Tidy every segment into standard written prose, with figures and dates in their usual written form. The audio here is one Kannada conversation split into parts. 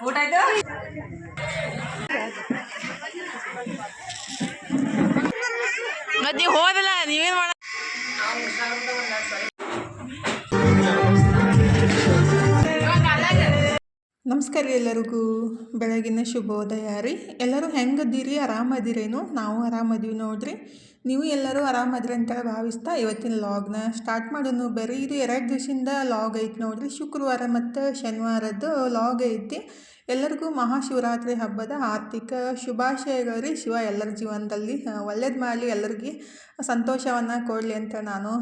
ಊಟ ಆಯ್ತು ಮತ್ತೆ ನೀವು ಹೋದಲ್ಲ ನೀವೇನು ಮಾಡ ನಮಸ್ಕಾರ ರೀ ಎಲ್ಲರಿಗೂ ಬೆಳಗಿನ ಶುಭೋದಯ ರೀ. ಎಲ್ಲರೂ ಹೆಂಗದ್ದೀರಿ? ಆರಾಮದಿರೇನು? ನಾವು ಆರಾಮದೀವಿ ನೋಡ್ರಿ. ನೀವು ಎಲ್ಲರೂ ಆರಾಮದ್ರಿ ಅಂತೇಳಿ ಭಾವಿಸ್ತಾ ಇವತ್ತಿನ ಲಾಗ್ನ ಸ್ಟಾರ್ಟ್ ಮಾಡೋನು ಬರ್ರಿ. ಇದು 2 ದಿವಸದಿಂದ ಲಾಗ್ ಐತಿ ನೋಡ್ರಿ. ಶುಕ್ರವಾರ ಮತ್ತು ಶನಿವಾರದ್ದು ಲಾಗ್ ಐತಿ. ಎಲ್ಲರಿಗೂ ಮಹಾಶಿವರಾತ್ರಿ ಹಬ್ಬದ ಆರ್ಥಿಕ ಶುಭಾಶಯಗಳು ರೀ. ಶಿವ ಎಲ್ಲರ ಜೀವನದಲ್ಲಿ ಒಳ್ಳೇದು ಮಾಡಲಿ, ಎಲ್ಲರಿಗೆ ಸಂತೋಷವನ್ನು ಕೊಡಲಿ ಅಂತ ನಾನು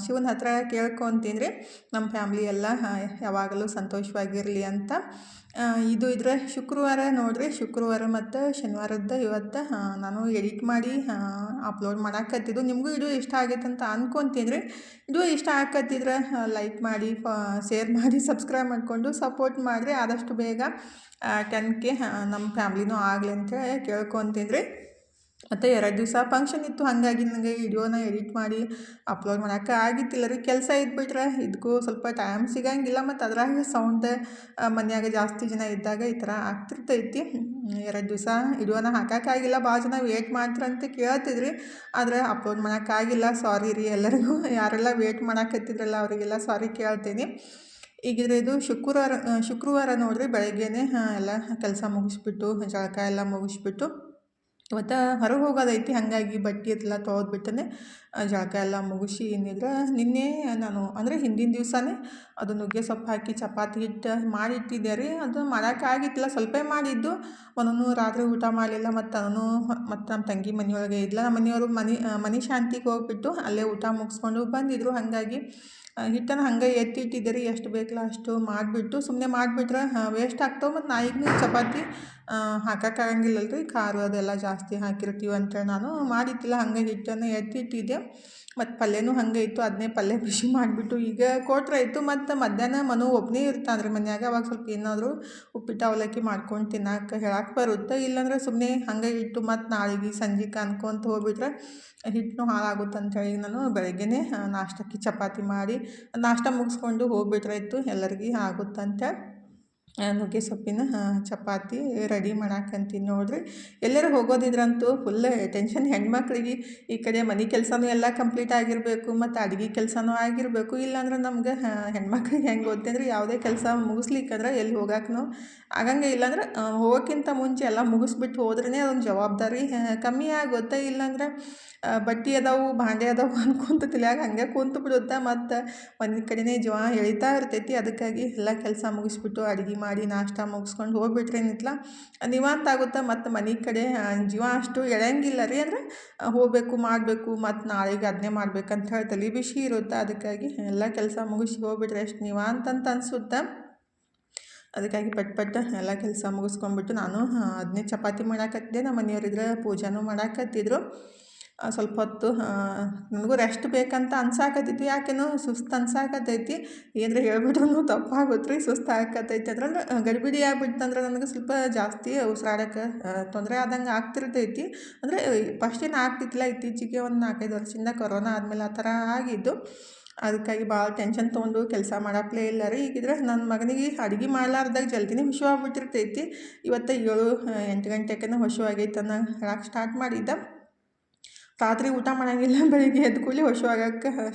ಶಿವನ ಹತ್ರ ಕೇಳ್ಕೊತೀನಿ ರೀ. ನಮ್ಮ ಫ್ಯಾಮ್ಲಿ ಎಲ್ಲ ಯಾವಾಗಲೂ ಸಂತೋಷವಾಗಿರಲಿ ಅಂತ. ಇದು ಇದ್ರೆ ಶುಕ್ರವಾರ ನೋಡ್ರಿ. ಶುಕ್ರವಾರ ಮತ್ತು ಶನಿವಾರದ್ದು ಇವತ್ತು ನಾನು ಎಡಿಟ್ ಮಾಡಿ ಅಪ್ಲೋಡ್ ಮಾಡಾಕತ್ತಿದ್ದು. ನಿಮಗೂ ವಿಡಿಯೋ ಇಷ್ಟ ಆಗೈತೆ ಅಂತ ಅಂದ್ಕೊತೀನಿ ರೀ. ವಿಡಿಯೋ ಇಷ್ಟ ಆಗತ್ತಿದ್ರೆ ಲೈಕ್ ಮಾಡಿ, ಶೇರ್ ಮಾಡಿ, ಸಬ್ಸ್ಕ್ರೈಬ್ ಮಾಡಿಕೊಂಡು ಸಪೋರ್ಟ್ ಮಾಡಿರಿ. ಆದಷ್ಟು ಬೇಗ 10K ನಮ್ಮ ಫ್ಯಾಮ್ಲಿನೂ ಆಗಲಿ ಅಂತೇಳಿ ಕೇಳ್ಕೊತೀನಿ ರೀ. ಮತ್ತು 2 ದಿವಸ ಫಂಕ್ಷನ್ ಇತ್ತು, ಹಾಗಾಗಿ ನನಗೆ ವಿಡಿಯೋನ ಎಡಿಟ್ ಮಾಡಿ ಅಪ್ಲೋಡ್ ಮಾಡೋಕ್ಕೆ ಆಗಿತ್ತಿಲ್ಲ ರೀ. ಕೆಲಸ ಇದ್ಬಿಟ್ರೆ ಇದಕ್ಕೂ ಸ್ವಲ್ಪ ಟೈಮ್ ಸಿಗೋಂಗಿಲ್ಲ. ಮತ್ತು ಅದ್ರಾಗ ಸೌಂಡ್ ಮನ್ಯಾಗ ಜಾಸ್ತಿ ಜನ ಇದ್ದಾಗ ಈ ಥರ ಆಗ್ತಿರ್ತೈತಿ. 2 ದಿವಸ ವಿಡಿಯೋನ ಹಾಕೋಕ್ಕಾಗಿಲ್ಲ. ಭಾಳ ಜನ ವೇಟ್ ಮಾಡ್ತಾರಂತ ಕೇಳ್ತಿದ್ರಿ, ಆದರೆ ಅಪ್ಲೋಡ್ ಮಾಡೋಕ್ಕಾಗಿಲ್ಲ. ಸಾರಿ ರೀ ಎಲ್ಲರಿಗೂ. ಯಾರೆಲ್ಲ ವೇಟ್ ಮಾಡಾಕತ್ತಿದ್ರಲ್ಲ ಅವರಿಗೆಲ್ಲ ಸಾರಿ ಕೇಳ್ತೀನಿ. ಈಗಿದ್ರೆ ಇದು ಶುಕ್ರವಾರ ನೋಡಿರಿ. ಬೆಳಗ್ಗೆನೇ ಎಲ್ಲ ಕೆಲಸ ಮುಗಿಸ್ಬಿಟ್ಟು, ಜಳಕ ಎಲ್ಲ ಮುಗಿಸ್ಬಿಟ್ಟು ಇವತ್ತು ಹೊರಗೆ ಹೋಗೋದೈತಿ. ಹಾಗಾಗಿ ಬಟ್ಟೆ ಎಲ್ಲ ತೊಳೆದ್ಬಿಟ್ಟನೆ ಜಳಕ ಎಲ್ಲ ಮುಗಿಸಿ ಏನಿದ್ರೆ ನಿನ್ನೆ ನಾನು ಅಂದರೆ ಹಿಂದಿನ ದಿವಸನೇ ಅದು ನುಗ್ಗೆ ಸೊಪ್ಪು ಹಾಕಿ ಚಪಾತಿ ಹಿಟ್ಟು ಮಾಡಿಟ್ಟಿದ್ದೆ ರೀ. ಅದು ಮಾಡೋಕ್ಕಾಗಿತ್ತಿಲ್ಲ, ಸ್ವಲ್ಪ ಮಾಡಿದ್ದು. ಒಂದೊಂದು ರಾತ್ರಿ ಊಟ ಮಾಡಲಿಲ್ಲ. ಮತ್ತು ನಮ್ಮ ತಂಗಿ ಮನೆಯೊಳಗೆ ಇದ್ಲ. ನಮ್ಮ ಮನೆಯವರು ಮನೆ ಶಾಂತಿಗೆ ಹೋಗ್ಬಿಟ್ಟು ಅಲ್ಲೇ ಊಟ ಮುಗಿಸ್ಕೊಂಡು ಬಂದಿದ್ರು. ಹಾಗಾಗಿ ಹಿಟ್ಟನ್ನು ಹಂಗೆ ಎತ್ತಿಟ್ಟಿದ್ದೆ ರೀ. ಎಷ್ಟು ಬೇಕಲ್ಲ ಅಷ್ಟು ಮಾಡಿಬಿಟ್ಟು ಸುಮ್ಮನೆ ಮಾಡಿಬಿಟ್ರೆ ವೇಸ್ಟ್ ಆಗ್ತಾವೆ. ಮತ್ತು ನಾಯಿಗೂ ಚಪಾತಿ ಹಾಕೋಕ್ಕಾಗಂಗಿಲ್ಲಲ್ಲ ರೀ, ಖಾರ ಅದೆಲ್ಲ ಜಾಸ್ತಿ ಹಾಕಿರ್ತೀವಿ ಅಂತೇಳಿ ನಾನು ಮಾಡಿದ್ದಿಲ್ಲ. ಹಂಗೆ ಹಿಟ್ಟನ್ನು ಎತ್ತಿಟ್ಟಿದ್ದೆ. ಮತ್ತು ಪಲ್ಯನೂ ಹಂಗೆ ಇತ್ತು, ಅದನ್ನೇ ಪಲ್ಯ ಬಿಸಿ ಮಾಡಿಬಿಟ್ಟು ಈಗ ಕೊಟ್ರೆ ಇತ್ತು. ಮತ್ತು ಮಧ್ಯಾಹ್ನ ಮನು ಒಬ್ಬನೇ ಇರ್ತಾನೆ ರೀ ಮನ್ಯಾಗ. ಅವಾಗ ಸ್ವಲ್ಪ ಏನಾದರೂ ಉಪ್ಪಿಟ್ಟು ಅವಲಕ್ಕಿ ಮಾಡ್ಕೊಂಡು ತಿನ್ನಕ್ಕೆ ಹೇಳಕ್ಕೆ ಬರುತ್ತೆ. ಇಲ್ಲಾಂದ್ರೆ ಸುಮ್ಮನೆ ಹಂಗೆ ಇಟ್ಟು ಮತ್ತು ನಾಳೆಗೆ ಸಂಜೆಗೆ ಅನ್ಕೊತ ಹೋಗ್ಬಿಟ್ರೆ ಹಿಟ್ಟು ಹಾಳಾಗುತ್ತೆ ಅಂಥೇಳಿ ನಾನು ಬೆಳಗ್ಗೆನೇ ನಾಷ್ಟಕ್ಕೆ ಚಪಾತಿ ಮಾಡಿ ನಾಷ್ಟ ಮುಗಿಸ್ಕೊಂಡು ಹೋಗ್ಬಿಟ್ರೆ ಇತ್ತು, ಎಲ್ಲರಿಗೂ ಆಗುತ್ತಂತೇಳಿ ನುಗ್ಗೆ ಸೊಪ್ಪಿನ ಚಪಾತಿ ರೆಡಿ ಮಾಡಾಕಂತೀನಿ ನೋಡಿರಿ. ಎಲ್ಲರೂ ಹೋಗೋದಿದ್ರಂತೂ ಫುಲ್ ಟೆನ್ಷನ್ ಹೆಣ್ಮಕ್ಳಿಗೆ. ಈ ಕಡೆ ಮನೆ ಕೆಲಸನೂ ಎಲ್ಲ ಕಂಪ್ಲೀಟ್ ಆಗಿರಬೇಕು, ಮತ್ತು ಅಡುಗೆ ಕೆಲಸನೂ ಆಗಿರಬೇಕು. ಇಲ್ಲಾಂದ್ರೆ ನಮ್ಗೆ ಹೆಣ್ಮಕ್ಳಿಗೆ ಹೆಂಗೆ ಗೊತ್ತಂದ್ರೆ ಯಾವುದೇ ಕೆಲಸ ಮುಗಿಸ್ಲಿಕ್ಕಂದ್ರೆ ಎಲ್ಲಿ ಹೋಗೋಕ್ಕೂ ಆಗಂಗೆ. ಇಲ್ಲಾಂದ್ರೆ ಹೋಗೋಕ್ಕಿಂತ ಮುಂಚೆ ಎಲ್ಲ ಮುಗಿಸ್ಬಿಟ್ಟು ಹೋದ್ರೇ ಅದೊಂದು ಜವಾಬ್ದಾರಿ ಕಮ್ಮಿ ಆಗುತ್ತೆ. ಇಲ್ಲಾಂದ್ರೆ ಬಟ್ಟೆ ಅದಾವು, ಭಾಂಡೆ ಅದಾವು ಅನ್ಕೊಂತ ತಿಳಿಯಾಗ ಹಂಗೆ ಕುಂತು ಬಿಡುತ್ತೆ. ಮತ್ತು ಮನೆ ಕಡೆನೇ ಜೀವ ಎಳಿತಾ ಇರ್ತೈತಿ. ಅದಕ್ಕಾಗಿ ಎಲ್ಲ ಕೆಲಸ ಮುಗಿಸ್ಬಿಟ್ಟು ಅಡುಗೆ ಮಾಡಿ ನಾಷ್ಟ ಮುಗಿಸ್ಕೊಂಡು ಹೋಗ್ಬಿಟ್ರೆ ಏನಿತ್ತಲ್ಲ ನಿವಾಂತ ಆಗುತ್ತೆ. ಮತ್ತು ಮನೆ ಕಡೆ ಜೀವ ಅಷ್ಟು ಎಳೆಯಂಗಿಲ್ಲ ರೀ. ಅಂದರೆ ಹೋಗಬೇಕು, ಮಾಡಬೇಕು, ಮತ್ತು ನಾಳೆಗೆ ಅದನ್ನೇ ಮಾಡ್ಬೇಕಂತ ಹೇಳಿ ತಲೆ ಬಿಸಿ ಇರುತ್ತೆ. ಅದಕ್ಕಾಗಿ ಎಲ್ಲ ಕೆಲಸ ಮುಗಿಸಿ ಹೋಗ್ಬಿಟ್ರೆ ಎಷ್ಟು ನಿವಾಂತ ಅಂತ ಅನಿಸುತ್ತೆ. ಅದಕ್ಕಾಗಿ ಪಟ್ ಎಲ್ಲ ಕೆಲಸ ಮುಗಿಸ್ಕೊಂಡ್ಬಿಟ್ಟು ನಾನು ಅದನ್ನೇ ಚಪಾತಿ ಮಾಡಾಕತ್ತಿದ್ದೆ. ನಮ್ಮ ಮನೆಯವರಿದ್ರೆ ಪೂಜಾನೂ ಮಾಡಾಕತ್ತಿದ್ರು. ಸ್ವಲ್ಪ ಹೊತ್ತು ನನಗೂ ರೆಸ್ಟ್ ಬೇಕಂತ ಅನ್ಸಾಕತ್ತೈತಿ. ಯಾಕೇನೋ ಸುಸ್ತು ಅನ್ಸಾಕತ್ತೈತಿ. ಏನಾರ ಹೇಳ್ಬಿಟ್ರೂ ತಪ್ಪಾಗುತ್ತೆ ರೀ. ಸುಸ್ತು ಆಕತ್ತೈತಿ ಅಂದ್ರೆ ಗಡಿಬಿಡಿ ಆಗ್ಬಿಡ್ತಂದ್ರೆ ನನಗೆ ಸ್ವಲ್ಪ ಜಾಸ್ತಿ ಉಸಿರಾಡೋಕ್ಕೆ ತೊಂದರೆ ಆದಂಗೆ ಆಗ್ತಿರ್ತೈತಿ. ಅಂದರೆ ಫಸ್ಟೇನು ಆಗ್ತಿತ್ತಿಲ್ಲ, ಇತ್ತೀಚೆಗೆ ಒಂದು 4-5 ವರ್ಷದಿಂದ ಕೊರೋನಾ ಆದಮೇಲೆ ಆ ಥರ ಆಗಿದ್ದು. ಅದಕ್ಕಾಗಿ ಭಾಳ ಟೆನ್ಷನ್ ತೊಗೊಂಡು ಕೆಲಸ ಮಾಡಪ್ಲೇ ಇಲ್ಲ ರೀ. ಈಗಿದ್ರೆ ನನ್ನ ಮಗನಿಗೆ ಅಡುಗೆ ಮಾಡ್ಲಾರ್ದಾಗ ಜಲ್ದಿನೇ ಹುಷವಾಗ್ಬಿಟ್ಟಿರ್ತೈತಿ. ಇವತ್ತು 7-8 ಗಂಟೆಗೆ ಹುಷವಾಗೈತೆ ಅನ್ನೋ ಹೇಳಕ್ಕೆ ಸ್ಟಾರ್ಟ್ ಮಾಡಿದ್ದ. ರಾತ್ರಿ ಊಟ ಮಾಡೋಂಗಿಲ್ಲ, ಬೆಳಿಗ್ಗೆ ಎದ್ದು ಕೂಡಲೇ ಹುಷವಾಗಕ್ಕೆ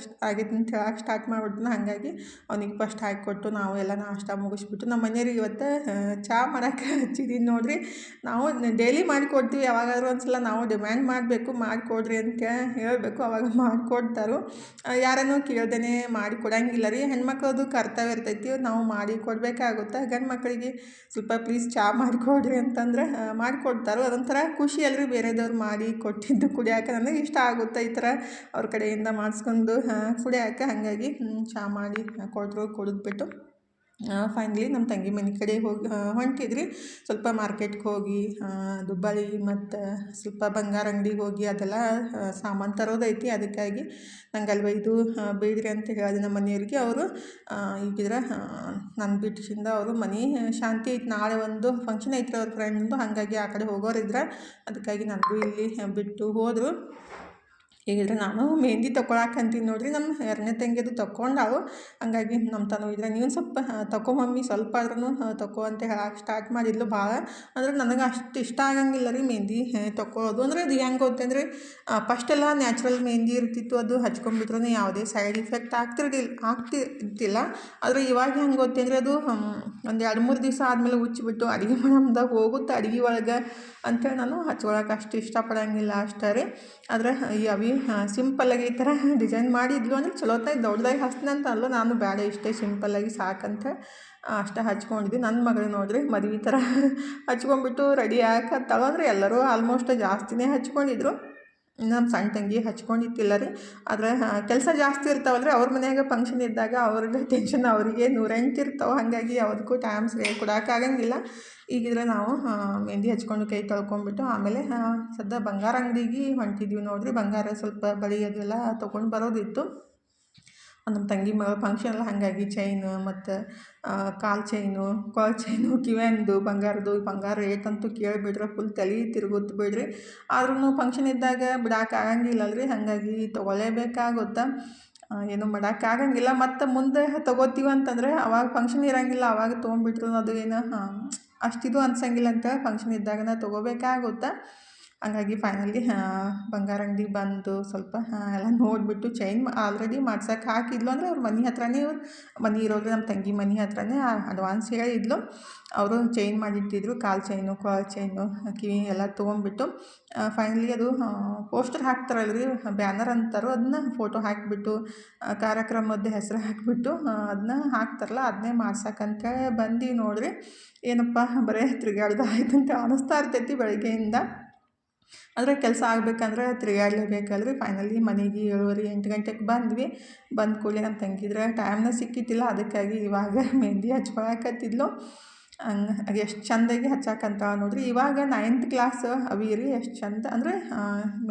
ಆಗೈತೆ ಅಂತ ಹೇಳಕ್ಕೆ ಸ್ಟಾರ್ಟ್ ಮಾಡಿಬಿಟ್ನ. ಹಾಗಾಗಿ ಅವ್ನಿಗೆ ಫಸ್ಟ್ ಹಾಕಿಕೊಟ್ಟು ನಾವು ಎಲ್ಲ ನಾಷ್ಟ ಮುಗಿಸ್ಬಿಟ್ಟು ನಮ್ಮ ಮನೆಯವ್ರಿಗೆ ಇವತ್ತು ಚಹಾ ಮಾಡೋಕ್ಕೆ ಹಚ್ಚಿದ್ದೀನಿ ನೋಡಿರಿ. ನಾವು ಡೈಲಿ ಮಾಡಿಕೊಡ್ತೀವಿ, ಯಾವಾಗಾದ್ರೂ ಒಂದು ಸಲ ನಾವು ಡಿಮ್ಯಾಂಡ್ ಮಾಡಬೇಕು, ಮಾಡಿಕೊಡ್ರಿ ಅಂತ ಹೇಳಬೇಕು, ಅವಾಗ ಮಾಡಿಕೊಡ್ತಾರೋ. ಯಾರನ್ನೂ ಕೇಳ್ದೇ ಮಾಡಿ ಕೊಡೋಂಗಿಲ್ಲ ರೀ. ಹೆಣ್ಮಕ್ಳದು ಕರ್ತವ್ಯ ಇರ್ತೈತಿ, ನಾವು ಮಾಡಿ ಕೊಡಬೇಕಾಗುತ್ತೆ. ಗಂಡು ಮಕ್ಕಳಿಗೆ ಸ್ವಲ್ಪ ಪ್ಲೀಸ್ ಚಹಾ ಮಾಡಿಕೊಡ್ರಿ ಅಂತಂದ್ರೆ ಮಾಡಿಕೊಡ್ತಾರೋ. ಅದೊಂಥರ ಖುಷಿ ಅಲ್ರಿ, ಬೇರೆದವ್ರು ಮಾಡಿ ಕೊಟ್ಟಿದ್ದು ಕುಡಿಯೋಕೆ ನನಗೆ ಇಷ್ಟ ಆಗುತ್ತೆ. ಈ ಥರ ಅವ್ರ ಕಡೆಯಿಂದ ಮಾಡಿಸ್ಕೊಂಡು ಕುಡಿಯೋಕೆ. ಹಾಗಾಗಿ ಚಹಾ ಮಾಡಿ ಕೊಟ್ಟರು, ಕುಡಿದ್ಬಿಟ್ಟು ಫೈನಲಿ ನಮ್ಮ ತಂಗಿ ಮನೆ ಕಡೆ ಹೊಂಟಿದ್ರಿ. ಸ್ವಲ್ಪ ಮಾರ್ಕೆಟ್ಗೆ ಹೋಗಿ ದುಬ್ಬಳ್ಳಿ ಮತ್ತು ಸ್ವಲ್ಪ ಬಂಗಾರ ಅಂಗಡಿಗೆ ಹೋಗಿ ಅದೆಲ್ಲ ಸಾಮಾನು ತರೋದೈತಿ. ಅದಕ್ಕಾಗಿ ನಂಗೆ ಅಲ್ವ ಇದು ಬೇಡ್ರಿ ಅಂತ ಹೇಳಿದೆ ನಮ್ಮ ಮನೆಯವ್ರಿಗೆ. ಅವರು ಈಗಿದ್ರೆ ನನ್ನ ಬಿಟ್ಟಿಸಿಂದ ಅವರು ಮನೆ ಶಾಂತಿ ಐತಿ, ನಾಳೆ ಒಂದು ಫಂಕ್ಷನ್ ಐತ್ರಿ ಅವ್ರ ಫ್ರೆಂಡ್ದು. ಹಾಗಾಗಿ ಆ ಕಡೆ ಹೋಗೋರಿದ್ರೆ ಅದಕ್ಕಾಗಿ ನನಗೂ ಇಲ್ಲಿ ಬಿಟ್ಟು ಹೋದರು. ಈಗಿದ್ರೆ ನಾನು ಮೆಹಂದಿ ತೊಗೊಳಕಂತೀನಿ ನೋಡಿರಿ, ನಮ್ಮ ಎರಡನೇ ತಂಗಿದು ತೊಗೊಂಡಾಳು. ಹಂಗಾಗಿ ನಮ್ಮ ತನು ಇದ್ರೆ ನೀವು ಸ್ವಲ್ಪ ತಗೋ ಮಮ್ಮಿ ಸ್ವಲ್ಪ ಆದ್ರೂ ತಗೋ ಅಂತ ಹೇಳಕ್ಕೆ ಸ್ಟಾರ್ಟ್ ಮಾಡಿದ್ಲು. ಭಾಳ ಅಂದ್ರೆ ನನಗೆ ಅಷ್ಟು ಇಷ್ಟ ಆಗಂಗಿಲ್ಲ ರೀ ಮೆಹಂದಿ ತೊಗೊಳೋದು. ಅಂದರೆ ಅದು ಹೆಂಗೆ ಗೊತ್ತಂದರೆ ಫಸ್ಟೆಲ್ಲ ನ್ಯಾಚುರಲ್ ಮೆಹಂದಿ ಇರ್ತಿತ್ತು, ಅದು ಹಚ್ಕೊಂಡ್ಬಿಟ್ರೂ ಯಾವುದೇ ಸೈಡ್ ಇಫೆಕ್ಟ್ ಆಗ್ತಿರ್ತಿಲ್ಲ. ಆದರೆ ಇವಾಗ ಹೆಂಗೆ ಗೊತ್ತಂದರೆ ಅದು ಒಂದು 2-3 ದಿವಸ ಆದಮೇಲೆ ಉಚ್ಚಿಬಿಟ್ಟು ಅಡುಗೆ ಮಾಡಮ್ದಾಗ ಹೋಗುತ್ತೆ ಅಡುಗೆ ಒಳಗೆ ಅಂಥೇಳಿ ನಾನು ಹಚ್ಕೊಳಕ್ಕೆ ಅಷ್ಟು ಇಷ್ಟಪಡೋಂಗಿಲ್ಲ ಅಷ್ಟೇ ರೀ. ಆದರೆ ಈ ಅವಿ ಸಿಂಪಲ್ಲಾಗಿ ಈ ಥರ ಡಿಸೈನ್ ಮಾಡಿದ್ಲು ಅಂದರೆ ಚಲೋತ್ತಾಗಿ ದೊಡ್ಡದಾಗಿ ಹಚ್ತೀನಿ ಅಂತ ಅಲ್ಲ, ನಾನು ಬೇಡ ಇಷ್ಟೇ ಸಿಂಪಲ್ಲಾಗಿ ಸಾಕಂತ ಅಷ್ಟೇ ಹಚ್ಕೊಂಡಿದ್ವಿ. ನನ್ನ ಮಗಳು ನೋಡಿರಿ ಮದುವೆ ಥರ ಹಚ್ಕೊಂಡ್ಬಿಟ್ಟು ರೆಡಿ ಆಗಕತ್ತಾಳು. ಅಂದರೆ ಎಲ್ಲರೂ ಆಲ್ಮೋಸ್ಟ್ ಜಾಸ್ತಿನೇ ಹಚ್ಕೊಂಡಿದ್ರು, ನಮ್ಮ ಸಣ್ಣ ತಂಗಿ ಹಚ್ಕೊಂಡಿತ್ತಿಲ್ಲ ರೀ. ಆದರೆ ಕೆಲಸ ಜಾಸ್ತಿ ಇರ್ತಾವಲ್ರಿ ಅವ್ರ ಮನ್ಯಾಗ ಫಂಕ್ಷನ್ ಇದ್ದಾಗ ಅವ್ರದ್ದು ಟೆನ್ಷನ್ ಅವರಿಗೆ 108 ಇರ್ತಾವೆ. ಹಾಗಾಗಿ ಯಾವುದಕ್ಕೂ ಟೈಮ್ ಸರಿಯಾಗಿ ಕೊಡೋಕ್ಕಾಗಂಗಿಲ್ಲ. ಈಗಿದ್ರೆ ನಾವು ಮೆಹಂದಿ ಹಚ್ಕೊಂಡು ಕೈ ತೊಳ್ಕೊಂಬಿಟ್ಟು ಆಮೇಲೆ ಸದ್ಯ ಬಂಗಾರ ಅಂಗಡಿಗೆ ಹೊಂಟಿದ್ವಿ ನೋಡಿರಿ. ಬಂಗಾರ ಸ್ವಲ್ಪ ಬಳೆ ಅದೆಲ್ಲ ತೊಗೊಂಡು ಬರೋದಿತ್ತು. ನಮ್ಮ ತಂಗಿ ಮಗಳ ಫಂಕ್ಷನ್ ಎಲ್ಲ, ಹಾಗಾಗಿ ಚೈನು ಮತ್ತು ಕಾಲು ಚೈನು, ಕೊಳ ಚೈನು, ಕಿವಿಯಂದು ಬಂಗಾರ ರೇಟ್ ಅಂತೂ ಕೇಳಿಬಿಟ್ರೆ ಫುಲ್ ತಲೆ ತಿರುಗುತ್ತೆ ಬಿಡ್ರಿ. ಆದ್ರೂ ಫಂಕ್ಷನ್ ಇದ್ದಾಗ ಬಿಡೋಕ್ಕಾಗಂಗಿಲ್ಲಲ್ರಿ, ಹಾಗಾಗಿ ತೊಗೊಳ್ಳೇಬೇಕಾಗುತ್ತೆ. ಏನೂ ಮಾಡೋಕ್ಕಾಗಂಗಿಲ್ಲ. ಮತ್ತು ಮುಂದೆ ತೊಗೋತೀವಿ ಅಂತಂದರೆ ಅವಾಗ ಫಂಕ್ಷನ್ ಇರೋಂಗಿಲ್ಲ, ಅವಾಗ ತೊಗೊಂಡ್ಬಿಟ್ರು ಅದು ಏನು ಅಷ್ಟಿದು ಅನ್ಸಂಗಿಲ್ಲ ಅಂತ ಫಂಕ್ಷನ್ ಇದ್ದಾಗನ ತೊಗೋಬೇಕಾಗುತ್ತೆ. ಹಂಗಾಗಿ ಫೈನಲಿ ಬಂಗಾರ ಅಂಗಡಿಗೆ ಬಂದು ಸ್ವಲ್ಪ ಎಲ್ಲ ನೋಡಿಬಿಟ್ಟು ಚೈನ್ ಆಲ್ರೆಡಿ ಮಾಡ್ಸೋಕೆ ಹಾಕಿದ್ಲು. ಅಂದರೆ ಅವ್ರ ಮನೆ ಹತ್ರನೇ, ಮನೆ ಇರೋದು ನಮ್ಮ ತಂಗಿ ಮನೆ ಹತ್ರನೇ ಅಡ್ವಾನ್ಸ್ ಹೇಳಿದ್ಲು. ಅವರು ಚೈನ್ ಮಾಡಿಟ್ಟಿದ್ರು, ಕಾಲು ಚೈನು, ಕೊಳ ಚೈನು, ಕಿವಿ ಎಲ್ಲ ತೊಗೊಂಡ್ಬಿಟ್ಟು ಫೈನಲಿ ಅದು ಪೋಸ್ಟರ್ ಹಾಕ್ತಾರಲ್ರಿ, ಬ್ಯಾನರ್ ಅಂತಾರೋ, ಅದನ್ನ ಫೋಟೋ ಹಾಕಿಬಿಟ್ಟು ಕಾರ್ಯಕ್ರಮದ ಹೆಸರು ಹಾಕಿಬಿಟ್ಟು ಅದನ್ನ ಹಾಕ್ತಾರಲ್ಲ, ಅದನ್ನೇ ಮಾಡ್ಸಕ್ಕಂತೇಳಿ ಬಂದು ನೋಡ್ರಿ. ಏನಪ್ಪ ಬರೀ ತಿರುಗಾಡ್ದು ಆಯ್ತಂತ ಅನ್ನಿಸ್ತಾ ಇರ್ತೈತಿ ಬೆಳಗ್ಗೆಯಿಂದ. ಆದರೆ ಕೆಲಸ ಆಗಬೇಕಂದ್ರೆ ತಿರುಗಾಡಲೇಬೇಕಲ್ರಿ. ಫೈನಲಿ ಮನೆಗೆ 7:30-8 ಗಂಟೆಗೆ ಬಂದ್ವಿ. ಬಂದ ಕೂಡಲೇ ನಮ್ಮ ತಂಗಿದ್ರೆ ಟೈಮ್ನ ಸಿಕ್ಕಿತ್ತಿಲ್ಲ, ಅದಕ್ಕಾಗಿ ಇವಾಗ ಮೆಹಂದಿ ಹಚ್ಕೊಳಕತ್ತಿದ್ಲು. ಹಂಗೆ ಎಷ್ಟು ಚೆಂದಾಗಿ ಹಚ್ಚಾಕಂತ ನೋಡ್ರಿ. ಇವಾಗ 9th ಕ್ಲಾಸ್ ಅವಿ ರೀ, ಎಷ್ಟು ಚಂದ ಅಂದರೆ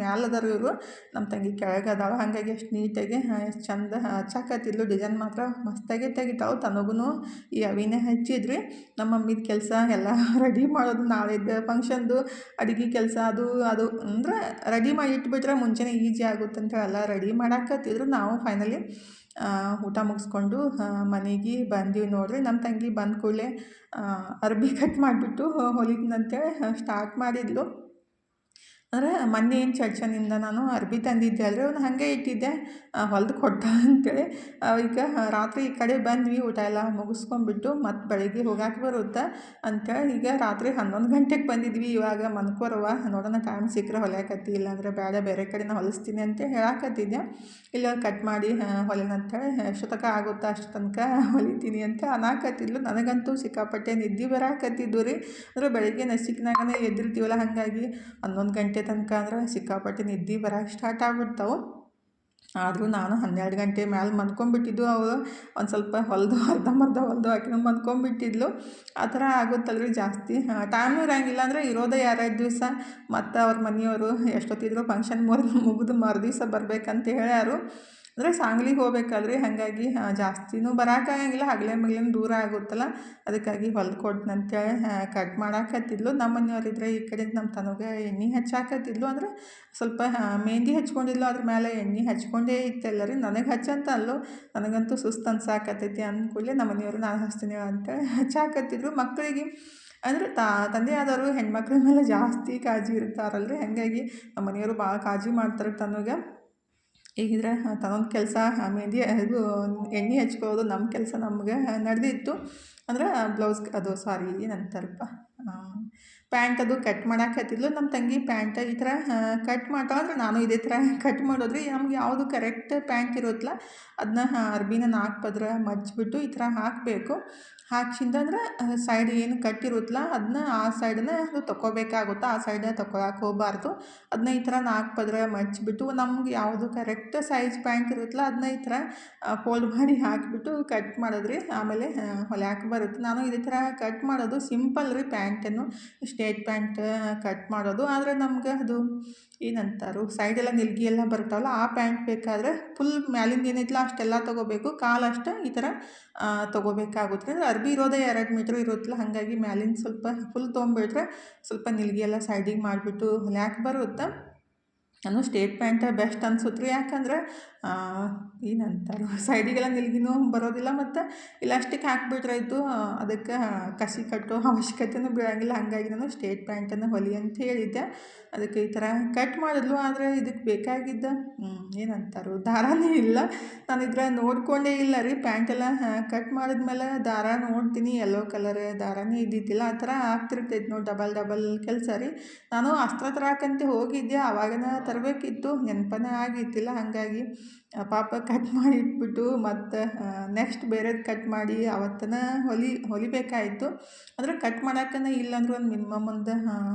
ಮ್ಯಾಲದಾರ ಇವರು, ನಮ್ಮ ತಂಗಿ ಕೆಳಗದಾವ. ಹಾಗಾಗಿ ಎಷ್ಟು ನೀಟಾಗಿ ಎಷ್ಟು ಚಂದ ಹಚ್ಚಾಕತ್ತಿದ್ಲು. ಡಿಸೈನ್ ಮಾತ್ರ ಮಸ್ತಾಗೆ ತೆಗಿತಾವೆ. ತನಗೂ ಈ ಅವಿನೇ ಹಚ್ಚಿದ್ರಿ. ನಮ್ಮ ಮಮ್ಮಿದ ಕೆಲಸ ಎಲ್ಲ ರೆಡಿ ಮಾಡೋದು, ನಾಳೆದು ಫಂಕ್ಷನ್ದು ಅಡುಗೆ ಕೆಲಸ ಅದು ಅಂದರೆ ರೆಡಿ ಮಾಡಿ ಇಟ್ಬಿಟ್ರೆ ಮುಂಚೆನೇ ಈಜಿ ಆಗುತ್ತಂತ ಎಲ್ಲ ರೆಡಿ ಮಾಡಾಕತ್ತಿದ್ರು. ನಾವು ಫೈನಲಿ ಊಟ ಮುಗಿಸ್ಕೊಂಡು ಮನೆಗೆ ಬಂದ್ವಿ ನೋಡ್ರಿ. ನಮ್ಮ ತಂಗಿ ಬಂದ ಕೂಡಲೇ ಅರ್ಬಿ ಕಟ್ ಮಾಡಿಬಿಟ್ಟು ಹೊಲಿದ್ನಂತೇಳಿ ಸ್ಟಾರ್ಟ್ ಮಾಡಿದ್ಲು. ಅಂದರೆ ಮೊನ್ನೆ ಏನು ಚರ್ಚನಿಂದ ನಾನು ಅರ್ಬಿ ತಂದಿದ್ದೆ ಅಲ್ರಿ, ಅವ್ನು ಹಾಗೆ ಇಟ್ಟಿದ್ದೆ, ಹೊಲ್ದು ಕೊಟ್ಟ ಅಂತೇಳಿ. ಈಗ ರಾತ್ರಿ ಈ ಕಡೆ ಬಂದ್ವಿ, ಊಟ ಎಲ್ಲ ಮುಗಿಸ್ಕೊಂಡ್ಬಿಟ್ಟು ಮತ್ತು ಬೆಳಗ್ಗೆ ಹೋಗಕ್ಕೆ ಬರುತ್ತೆ ಅಂತೇಳಿ ಈಗ ರಾತ್ರಿ 11 ಗಂಟೆಗೆ ಬಂದಿದ್ವಿ. ಇವಾಗ ಮನ್ಕೋರವ ನೋಡೋಣ ಟೈಮ್ ಸಿಕ್ಕರೆ ಹೊಲಿಯಾಕತ್ತಿ, ಇಲ್ಲಾಂದರೆ ಬೇಡ ಬೇರೆ ಕಡೆನ ಹೊಲಿಸ್ತೀನಿ ಅಂತ ಹೇಳಾಕತ್ತಿದ್ದೆ. ಇಲ್ಲ ಕಟ್ ಮಾಡಿ ಹೊಲಿನಂತೇಳಿ ಎಷ್ಟೊತ್ತಕ ಆಗುತ್ತಾ ಅಷ್ಟು ತನಕ ಹೊಲಿತೀನಿ ಅಂತ ಅನ್ನಾಕತ್ತಿದ್ಲು. ನನಗಂತೂ ಸಿಕ್ಕಾಪಟ್ಟೆ ನಿದ್ದೆ ಬರಾಕತ್ತಿದ್ದು ರೀ. ಅಂದರೆ ಬೆಳಗ್ಗೆ ನಸಿಕ್ನಾಗನೇ ಎದ್ದಿರ್ತೀವಲ್ಲ, ಹಾಗಾಗಿ 11 ಗಂಟೆ ತನಕ ಅಂದ್ರೆ ಸಿಕ್ಕಾಪಟ್ಟೆ ನಿದ್ದೆ ಬರೋಕ್ಕೆ ಸ್ಟಾರ್ಟ್ ಆಗ್ಬಿಡ್ತಾವೆ. ಆದರೂ ನಾನು 12 ಗಂಟೆ ಮೇಲೆ ಮನ್ಕೊಂಬಿಟ್ಟಿದ್ದು. ಅವಳು ಒಂದು ಸ್ವಲ್ಪ ಅರ್ಧಂಬರ್ಧ ಹೊಲ್ದು ಹಾಕಿ ಮನ್ಕೊಂಬಿಟ್ಟಿದ್ಲು. ಆ ಥರ ಆಗುತ್ತಲ್ರಿ, ಜಾಸ್ತಿ ಟೈಮು ಇರೋಂಗಿಲ್ಲ. ಅಂದರೆ ಇರೋದೇ 2 ದಿವಸ, ಮತ್ತು ಅವ್ರ ಮನೆಯವರು ಎಷ್ಟೊತ್ತಿದ್ರು ಫಂಕ್ಷನ್ ಮುಗಿದು ಮರುದಿವಸ ಬರ್ಬೇಕಂತ ಹೇಳ್ಯಾರು. ಅಂದರೆ ಸಾಂಗ್ಲಿಗೆ ಹೋಗ್ಬೇಕಲ್ರಿ, ಹಾಗಾಗಿ ಜಾಸ್ತಿನೂ ಬರೋಕ್ಕಾಗಂಗಿಲ್ಲ, ಹಗಲೇ ಮಗ್ಲೇನು ದೂರ ಆಗುತ್ತಲ್ಲ, ಅದಕ್ಕಾಗಿ ಹೊಲ್ದು ಕೊಡ್ತಂತೇಳಿ ಕಟ್ ಮಾಡಾಕತ್ತಿದ್ಲು. ನಮ್ಮ ಮನೆಯವರಿದ್ರೆ ಈ ಕಡೆ ನಮ್ಮ ತನಗೆ ಎಣ್ಣೆ ಹಚ್ಚಾಕತ್ತಿದ್ಲು. ಅಂದರೆ ಸ್ವಲ್ಪ ಮೆಹಂದಿ ಹಚ್ಕೊಂಡಿದ್ಲು, ಅದ್ರ ಮೇಲೆ ಎಣ್ಣೆ ಹಚ್ಕೊಂಡೇ ಇತ್ತಲ್ಲ ರೀ. ನನಗೆ ಹಚ್ಚಂತ ಅಲ್ಲೋ, ನನಗಂತೂ ಸುಸ್ತು ಅನ್ಸಾಕತ್ತೈತಿ ಅಂದ್ಕೂಡಲೇ ನಮ್ಮ ಮನೆಯವರು ನಾನು ಹಚ್ತೀನಿ ಅಂತೇಳಿ ಹಚ್ಚಾಕತ್ತಿದ್ರು. ಮಕ್ಕಳಿಗೆ ಅಂದರೆ ತಂದೆ ಆದವರು ಹೆಣ್ಮಕ್ಳ ಮೇಲೆ ಜಾಸ್ತಿ ಕಾಳಜಿ ಇರ್ತಾರಲ್ರಿ, ಹಾಗಾಗಿ ನಮ್ಮ ಮನೆಯವರು ಭಾಳ ಕಾಳಜಿ ಮಾಡ್ತಾರೆ ತನಗೆ. ಈಗಿದ್ರೆ ತನ್ನೊಂದು ಕೆಲಸ ಮೆಹಂದಿ ಇದು ಎಣ್ಣೆ ಹಚ್ಕೊಳ್ಳೋದು ನಮ್ಮ ಕೆಲಸ ನಮ್ಗೆ ನಡೆದಿತ್ತು. ಅಂದ್ರೆ ಬ್ಲೌಸ್ ಅದು ಏನಂತಾರಪ್ಪ, ಪ್ಯಾಂಟ್ ಅದು ಕಟ್ ಮಾಡಾಕತ್ತಿದ್ಲು ನಮ್ಮ ತಂಗಿ. ಪ್ಯಾಂಟ್ ಈ ಥರ ಕಟ್ ಮಾಡ್ತಾಳೆ, ನಾನು ಇದೇ ಥರ ಕಟ್ ಮಾಡೋದ್ರಿ. ನಮ್ಗೆ ಯಾವುದು ಕರೆಕ್ಟ್ ಪ್ಯಾಂಟ್ ಇರುತ್ತಲ್ಲ, ಅದನ್ನ ಅರ್ಬಿನ 4 ಪದರ ಮಡ್ಚಿಬಿಟ್ಟು ಈ ಥರ ಹಾಕಬೇಕು. ಹಾಕ್ಸಿಂದ ಅಂದ್ರೆ ಸೈಡ್ ಏನು ಕಟ್ಟಿರುತ್ತಲ್ಲ, ಅದನ್ನ ಆ ಸೈಡನ್ನ ಅದು ತೊಗೋಬೇಕಾಗುತ್ತೆ, ಆ ಸೈಡ್ ತೊಗೊಳಕ್ಕೆ ಹೋಗಬಾರ್ದು. ಅದನ್ನ ಈ ಥರ 4 ಪದರ ಮಡ್ಚಿಬಿಟ್ಟು ನಮ್ಗೆ ಯಾವುದು ಕರೆಕ್ಟ್ ಸೈಜ್ ಪ್ಯಾಂಟ್ ಇರುತ್ತಲ್ಲ, ಅದನ್ನ ಈ ಥರ ಫೋಲ್ಡ್ ಮಾಡಿ ಹಾಕಿಬಿಟ್ಟು ಕಟ್ ಮಾಡೋದ್ರಿ. ಆಮೇಲೆ ಹೊಲ್ಯಾಕೆ ಬರುತ್ತೆ. ನಾನು ಇದೇ ಥರ ಕಟ್ ಮಾಡೋದು ಸಿಂಪಲ್ ರೀ, ಪ್ಯಾಂಟನ್ನು ಸ್ಟ್ರೇಟ್ ಪ್ಯಾಂಟ್ ಕಟ್ ಮಾಡೋದು. ಆದರೆ ನಮ್ಗೆ ಅದು ಏನಂತಾರು ಸೈಡೆಲ್ಲ ನಿಲ್ಗಿ ಎಲ್ಲ ಬರ್ತಾವಲ್ಲ, ಆ ಪ್ಯಾಂಟ್ ಬೇಕಾದರೆ ಫುಲ್ ಮ್ಯಾಲಿಂದ ಏನೈತಲ್ಲ ಅಷ್ಟೆಲ್ಲ ತೊಗೋಬೇಕು, ಕಾಲಷ್ಟು ಈ ಥರ ತೊಗೋಬೇಕಾಗುತ್ತೆ. ಅಂದರೆ ಅರ್ಬಿ ಇರೋದೇ 2 ಮೀಟ್ರ್ ಇರುತ್ತಲ್ಲ, ಹಾಗಾಗಿ ಮ್ಯಾಲಿಂದ ಸ್ವಲ್ಪ ಫುಲ್ ತೊಗೊಂಬಿಟ್ರೆ ಸ್ವಲ್ಪ ನಿಲ್ಗಿ ಎಲ್ಲ ಸೈಡಿಗೆ ಮಾಡಿಬಿಟ್ಟು ಹೊಲ್ಯಾಕೆ ಬರುತ್ತೆ. ನಾನು ಸ್ಟೇಟ್ ಪ್ಯಾಂಟ ಬೆಸ್ಟ್ ಅನ್ಸುತ್ತೆ ರೀ. ಯಾಕಂದ್ರೆ ಏನಂತಾರೆ ಸೈಡಿಗೆಲ್ಲ ನಿಲ್ಗಿನೂ ಬರೋದಿಲ್ಲ ಮತ್ತು ಇಲಾಸ್ಟಿಕ್ ಹಾಕ್ಬಿಟ್ರಾಯ್ತು. ಅದಕ್ಕೆ ಕಸಿ ಕಟ್ಟೋ ಅವಶ್ಯಕತೆನೂ ಬೀಳಂಗಿಲ್ಲ. ಹಾಗಾಗಿ ನಾನು ಸ್ಟೇಟ್ ಪ್ಯಾಂಟನ್ನು ಹೊಲಿ ಅಂತ ಹೇಳಿದ್ದೆ. ಅದಕ್ಕೆ ಈ ಥರ ಕಟ್ ಮಾಡಿದ್ಲು. ಆದರೆ ಇದಕ್ಕೆ ಬೇಕಾಗಿದ್ದ ಏನಂತಾರೆ ದಾರನೇ ಇಲ್ಲ. ನಾನು ಇದ್ರ ನೋಡ್ಕೊಂಡೇ ಇಲ್ಲ ರೀ. ಪ್ಯಾಂಟೆಲ್ಲ ಕಟ್ ಮಾಡಿದ್ಮೇಲೆ ದಾರ ನೋಡ್ತೀನಿ, ಯೆಲ್ಲೋ ಕಲರ್ ದಾರನೇ ಇದ್ದಿದ್ದಿಲ್ಲ. ಆ ಥರ ಆಗ್ತಿರ್ತೈತೆ ನೋಡಿ, ಡಬಲ್ ಕೆಲಸ ರೀ. ನಾನು ಅಸ್ತ್ರ ತರಾಕಂತ ಹೋಗಿದ್ದೆ, ಆವಾಗನ ತರಬೇಕಿತ್ತು, ನೆನಪನೇ ಆಗಿತ್ತಿಲ್ಲ. ಹಾಗಾಗಿ ಪಾಪ ಕಟ್ ಮಾಡಿ ಇಟ್ಬಿಟ್ಟು ಮತ್ತು ನೆಕ್ಸ್ಟ್ ಬೇರೆದು ಕಟ್ ಮಾಡಿ ಅವತ್ತನ ಹೊಲಿಬೇಕಾಯಿತು. ಅಂದರೆ ಕಟ್ ಮಾಡೋಕ್ಕನ ಇಲ್ಲಾಂದ್ರೆ ಒಂದು ಮಿನಿಮಮ್ ಒಂದು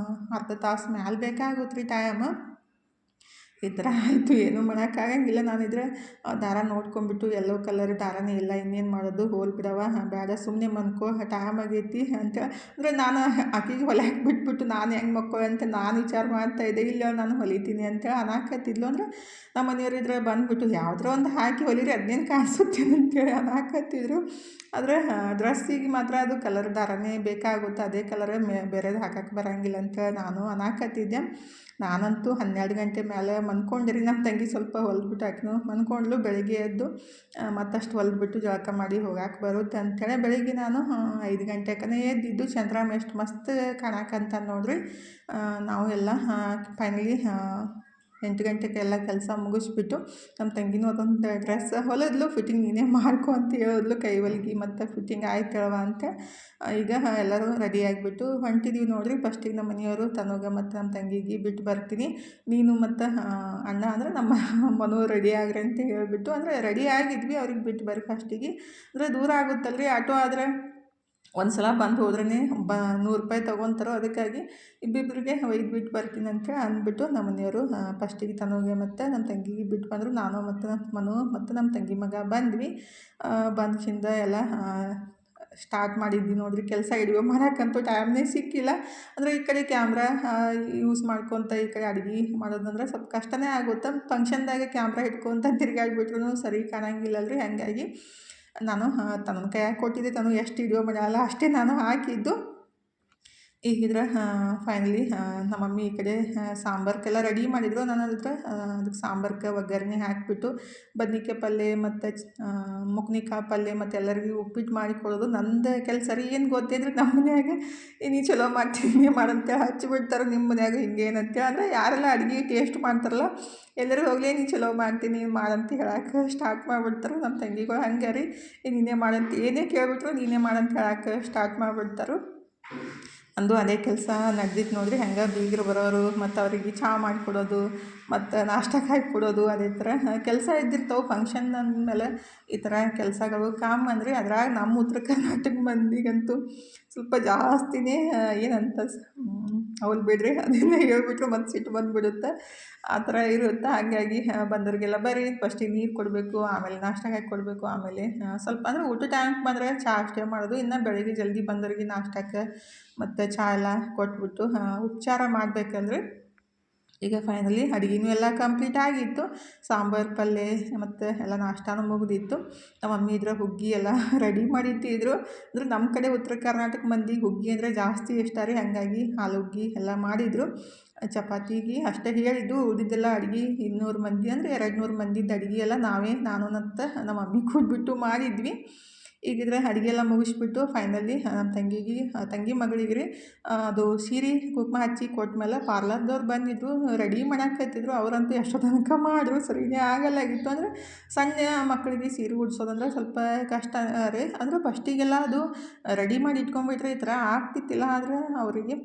ಅರ್ಧ ತಾಸು ಮ್ಯಾಲೆ ಬೇಕಾಗುತ್ತೆ ರೀ ಟೈಮ್. ಈ ಥರ ಆಯಿತು, ಏನೂ ಮಾಡೋಕ್ಕಾಗಂಗಿಲ್ಲ. ನಾನಿದ್ರೆ ದಾರ ನೋಡ್ಕೊಂಬಿಟ್ಟು ಯೆಲ್ಲೋ ಕಲರ್ ದಾರನೇ ಇಲ್ಲ, ಇನ್ನೇನು ಮಾಡೋದು, ಹೋಲ್ ಬಿಡವ, ಬೇಡ ಸುಮ್ಮನೆ ಮನ್ಕೋ, ಟೈಮ್ ಆಗೈತಿ ಅಂತ. ಅಂದರೆ ನಾನು ಆಕೆಗೆ ಹೊಲಿಯಾಕೆ ಬಿಟ್ಬಿಟ್ಟು ನಾನು ಹೆಂಗೆ ಮಕ್ಕಳು ಅಂತ ನಾನು ವಿಚಾರ ಮಾಡ್ತಾಯಿದ್ದೆ. ಇಲ್ಲ ನಾನು ಹೊಲಿತೀನಿ ಅಂತೇಳಿ ಅನ್ನಾಕತ್ತಿದ್ಲು. ಅಂದ್ರೆ ನಮ್ಮ ಮನೆಯವರಿದ್ರೆ ಬಂದುಬಿಟ್ಟು ಯಾವುದೋ ಒಂದು ಹಾಕಿ ಹೊಲಿರಿ, ಅದನ್ನೇನು ಕಾಣಿಸುತ್ತೆ ಅಂತೇಳಿ ಅನ್ನಾಕತ್ತಿದ್ರು. ಆದರೆ ಡ್ರೆಸ್ಸಿಗೆ ಮಾತ್ರ ಅದು ಕಲರ್ ದಾರನೇ ಬೇಕಾಗುತ್ತೆ, ಅದೇ ಕಲರ್ ಬೇರೆದು ಹಾಕಕ್ಕೆ ಬರೋಂಗಿಲ್ಲ ಅಂತೇಳಿ ನಾನು ಅನ್ನಾಕತ್ತಿದ್ದೆ. ನಾನಂತೂ 12 ಗಂಟೆ ಮೇಲೆ ಮನ್ಕೊಂಡಿರಿ. ನಮ್ಮ ತಂಗಿ ಸ್ವಲ್ಪ ಹೊಲ್ದ್ಬಿಟ್ಟು ಆಕಿನೂ ಮನ್ಕೊಂಡ್ಲು. ಬೆಳಗ್ಗೆ ಎದ್ದು ಮತ್ತಷ್ಟು ಹೊಲ್ದ್ಬಿಟ್ಟು ಜಳಕ ಮಾಡಿ ಹೋಗಕ್ಕೆ ಬರುತ್ತೆ ಅಂಥೇಳಿ ಬೆಳಗ್ಗೆ ನಾನು 5 ಗಂಟೆಕನೇ ಎದ್ದಿದ್ದು. ಚಂದ್ರಾಮ ಎಷ್ಟು ಮಸ್ತ್ ಕಾಣಕಂತ ನೋಡ್ರಿ. ನಾವು ಎಲ್ಲ ಫೈನಲಿ 8 ಗಂಟೆಗೆ ಎಲ್ಲ ಕೆಲಸ ಮುಗಿಸ್ಬಿಟ್ಟು ನಮ್ಮ ತಂಗಿನೂ ಅದೊಂದು ಡ್ರೆಸ್ ಹೊಲಿದ್ಲು. ಫಿಟ್ಟಿಂಗ್ ನೀನೇ ಮಾಡ್ಕೊ ಅಂತ ಹೇಳಿದ್ಲು. ಕೈ ಹೊಲಿಗೆ ಮತ್ತು ಫಿಟ್ಟಿಂಗ್ ಆಯ್ತೇಳವ ಅಂತ. ಈಗ ಎಲ್ಲರೂ ರೆಡಿ ಆಗಿಬಿಟ್ಟು ಹೊಂಟಿದ್ದೀವಿ ನೋಡಿರಿ. ಫಸ್ಟಿಗೆ ನಮ್ಮ ಮನೆಯವರು ತನಗೆ ಮತ್ತು ನಮ್ಮ ತಂಗಿಗೆ ಬಿಟ್ಟು ಬರ್ತೀನಿ, ನೀನು ಮತ್ತು ಅಣ್ಣ ಅಂದರೆ ನಮ್ಮ ಮನು ರೆಡಿ ಆಗ್ರಿ ಅಂತ ಹೇಳಿಬಿಟ್ಟು, ಅಂದರೆ ರೆಡಿ ಆಗಿದ್ವಿ, ಅವ್ರಿಗೆ ಬಿಟ್ಟು ಬರ್ರಿ ಫಸ್ಟಿಗೆ. ಅಂದರೆ ದೂರ ಆಗುತ್ತಲ್ರಿ ಆಟೋ. ಆದರೆ ಒಂದು ಸಲ ಬಂದು ಹೋದ್ರೇ ₹100 ತೊಗೊತಾರೋ. ಅದಕ್ಕಾಗಿ ಇಬ್ಬಿಬ್ಬರಿಗೆ ಒಯ್ದು ಬಿಟ್ಟು ಬರ್ತೀನಿ ಅಂತೇಳಿ ಅಂದ್ಬಿಟ್ಟು ನಮ್ಮ ಮನೆಯವರು ಫಸ್ಟಿಗೆ ತನಗೆ ಮತ್ತು ನಮ್ಮ ತಂಗಿಗೆ ಬಿಟ್ಟು ಬಂದರು. ನಾನು ಮತ್ತು ನಮ್ಮ ಮನು ಮತ್ತು ನಮ್ಮ ತಂಗಿ ಮಗ ಬಂದ್ವಿ. ಬಂದ್ಕಿಂದ ಎಲ್ಲ ಸ್ಟಾರ್ಟ್ ಮಾಡಿದ್ವಿ ನೋಡಿರಿ. ಕೆಲಸ ಹಿಡಿಯೋ ಮಾಡೋಕ್ಕಂತೂ ಟೈಮ್ನೇ ಸಿಕ್ಕಿಲ್ಲ. ಅಂದರೆ ಈ ಕಡೆ ಕ್ಯಾಮ್ರಾ ಯೂಸ್ ಮಾಡ್ಕೊತ ಈ ಕಡೆ ಅಡುಗೆ ಮಾಡೋದಂದ್ರೆ ಸ್ವಲ್ಪ ಕಷ್ಟನೇ ಆಗುತ್ತೆ. ಫಂಕ್ಷನ್ದಾಗ ಕ್ಯಾಮ್ರಾ ಹಿಡ್ಕೊತ ತಿರುಗಾಡ್ಬಿಟ್ರೂ ಸರಿ ಕಾಣಂಗಿಲ್ಲಲ್ರಿ. ಹಾಗಾಗಿ ನಾನು ತನ್ನ ಕೈಯಾಗೆ ಕೊಟ್ಟಿದ್ದೆ. ತಾನು ಎಷ್ಟು ವಿಡಿಯೋ ಮಾಡ್ಯಾಳ ಅಷ್ಟೇ ನಾನು ಹಾಕಿದ್ದು. ಈಗಿದ್ರೆ ಫೈನಲಿ ನಮ್ಮ ಮಮ್ಮಿ ಈ ಕಡೆ ಸಾಂಬಾರ್ಗೆಲ್ಲ ರೆಡಿ ಮಾಡಿದರು. ನಾನು ಅದಕ್ಕೆ ಸಾಂಬಾರ್ಗೆ ಒಗ್ಗರಣೆ ಹಾಕಿಬಿಟ್ಟು ಬದ್ನಿಕಾಯಿ ಪಲ್ಯ ಮತ್ತು ಮುಕ್ನಿಕಾಯಿ ಪಲ್ಯ ಮತ್ತು ಎಲ್ಲರಿಗೂ ಉಪ್ಪಿಟ್ಟು ಮಾಡಿ ಕೊಡೋದು ನಂದು ಕೆಲಸ ರೀ. ಏನು ಗೊತ್ತಿದ್ರೆ ನಮ್ಮ ಮನ್ಯಾಗ ನೀ ಚಲೋ ಮಾಡ್ತೀನಿ ಮಾಡಂತೇಳಿ ಹಚ್ಚಿಬಿಡ್ತಾರೆ. ನಿಮ್ಮ ಮನ್ಯಾಗ ಹಿಂಗೇನಂತೇಳಿ. ಅಂದರೆ ಯಾರೆಲ್ಲ ಅಡುಗೆ ಟೇಸ್ಟ್ ಮಾಡ್ತಾರಲ್ಲ ಎಲ್ಲರೂ ಹೋಗಲಿ ನೀ ಚಲೋ ಮಾಡ್ತೀನಿ ಮಾಡಂತ ಹೇಳಕ್ಕೆ ಸ್ಟಾರ್ಟ್ ಮಾಡಿಬಿಡ್ತಾರೆ. ನಮ್ಮ ತಂಗಿಗಳು ಹಂಗೆ ರೀ, ನೀನೇ ಮಾಡಂತ ಏನೇ ಕೇಳಿಬಿಟ್ರು ನೀನೇ ಮಾಡಂತ ಹೇಳಕ್ಕೆ ಸ್ಟಾರ್ಟ್ ಮಾಡಿಬಿಡ್ತಾರೆ. ಅಂದು ಅದೇ ಕೆಲಸ ನಡೆದಿತ್ತು ನೋಡಿರಿ. ಹಂಗೆ ಬೀಗರು ಬರೋರು ಮತ್ತು ಅವರಿಗೆ ಚಹಾ ಮಾಡಿಕೊಡೋದು ಮತ್ತು ನಾಷ್ಟಕ್ಕೆ ಹಾಕಿ ಕೊಡೋದು, ಅದೇ ಥರ ಕೆಲಸ ಇದ್ದಿರ್ತವೆ. ಫಂಕ್ಷನ್ ಅಂದಮೇಲೆ ಈ ಥರ ಕೆಲಸಗಳು ಕಾಮನ್ ರೀ. ಅದ್ರಾಗ ನಮ್ಮ ಉತ್ತರ ಕರ್ನಾಟಕ ಮಂದಿಗಂತೂ ಸ್ವಲ್ಪ ಜಾಸ್ತಿನೇ ಏನಂತ ಅವ್ರು ಬಿಡ್ರಿ, ಅದನ್ನೇ ಹೇಳ್ಬಿಟ್ರು ಮತ್ತು ಸಿಟ್ಟು ಬಂದುಬಿಡುತ್ತೆ. ಆ ಥರ ಇರುತ್ತೆ. ಹಾಗಾಗಿ ಬಂದವ್ರಿಗೆಲ್ಲ ಬರೀ ಫಸ್ಟಿಗೆ ನೀರು ಕೊಡಬೇಕು, ಆಮೇಲೆ ನಾಷ್ಟಕ್ಕೆ ಹಾಕಿ ಕೊಡಬೇಕು, ಆಮೇಲೆ ಸ್ವಲ್ಪ ಅಂದರೆ ಊಟ ಟೈಮ್ಗೆ ಬಂದರೆ ಚಹಾ ಅಷ್ಟೇ ಮಾಡೋದು. ಇನ್ನು ಬೆಳಗ್ಗೆ ಜಲ್ದಿ ಬಂದವ್ರಿಗೆ ನಾಷ್ಟಕ್ಕೆ ಮತ್ತು ಚಹಾ ಎಲ್ಲ ಕೊಟ್ಬಿಟ್ಟು ಉಪಚಾರ ಮಾಡಬೇಕಲ್ರಿ. ಈಗ ಫೈನಲಿ ಅಡುಗೆನೂ ಎಲ್ಲ ಕಂಪ್ಲೀಟ್ ಆಗಿತ್ತು. ಸಾಂಬಾರು ಪಲ್ಯ ಮತ್ತು ಎಲ್ಲ ನಾಷ್ಟಾನು ಮುಗಿದಿತ್ತು. ನಮ್ಮ ಮಮ್ಮಿ ಇದ್ರೆ ಹುಗ್ಗಿ ಎಲ್ಲ ರೆಡಿ ಮಾಡಿಟ್ಟಿದ್ರು. ಅಂದರೆ ನಮ್ಮ ಕಡೆ ಉತ್ತರ ಕರ್ನಾಟಕ ಮಂದಿಗೆ ಹುಗ್ಗಿ ಅಂದರೆ ಜಾಸ್ತಿ ಇಷ್ಟ ರೀ. ಹಾಗಾಗಿ ಹಾಲು ಹುಗ್ಗಿ ಎಲ್ಲ ಮಾಡಿದರು. ಚಪಾತಿಗೆ ಅಷ್ಟೇ ಹೇಳಿದ್ದು, ಉಳಿದಿದ್ದೆಲ್ಲ ಅಡುಗೆ 200 ಮಂದಿ ಅಂದರೆ 200 ಮಂದಿದ್ದು ಅಡುಗೆ ಎಲ್ಲ ನಾನು ಮತ್ತು ನಮ್ಮ ಮಮ್ಮಿ ಕೂಡ್ಬಿಟ್ಟು ಮಾಡಿದ್ವಿ. ಈಗಿದ್ರೆ ಅಡುಗೆ ಎಲ್ಲ ಮುಗಿಸ್ಬಿಟ್ಟು ಫೈನಲಿ ನಮ್ಮ ತಂಗಿ ಮಗಳಿಗೆ ರೀ ಅದು ಸೀರೆ ಕುಂಕುಮ ಹಚ್ಚಿ ಕೊಟ್ಮೇಲೆ ಪಾರ್ಲರ್ದವ್ರು ಬಂದಿದ್ರು, ರೆಡಿ ಮಾಡಾಕತ್ತಿದ್ರು. ಅವರಂತೂ ಎಷ್ಟೋ ತನಕ ಮಾಡಿದ್ರು, ಸರಿಯೇ ಆಗಲ್ಲಾಗಿತ್ತು. ಅಂದರೆ ಸಣ್ಣ ಮಕ್ಕಳಿಗೆ ಸೀರೆ ಉಡ್ಸೋದಂದ್ರೆ ಸ್ವಲ್ಪ ಕಷ್ಟ ರೀ. ಅಂದರೆ ಫಸ್ಟಿಗೆಲ್ಲ ಅದು ರೆಡಿ ಮಾಡಿ ಇಟ್ಕೊಂಡ್ಬಿಟ್ರೆ ಈ ಥರ ಆಗ್ತಿತ್ತಿಲ್ಲ. ಆದರೆ ಅವರಿಗೆ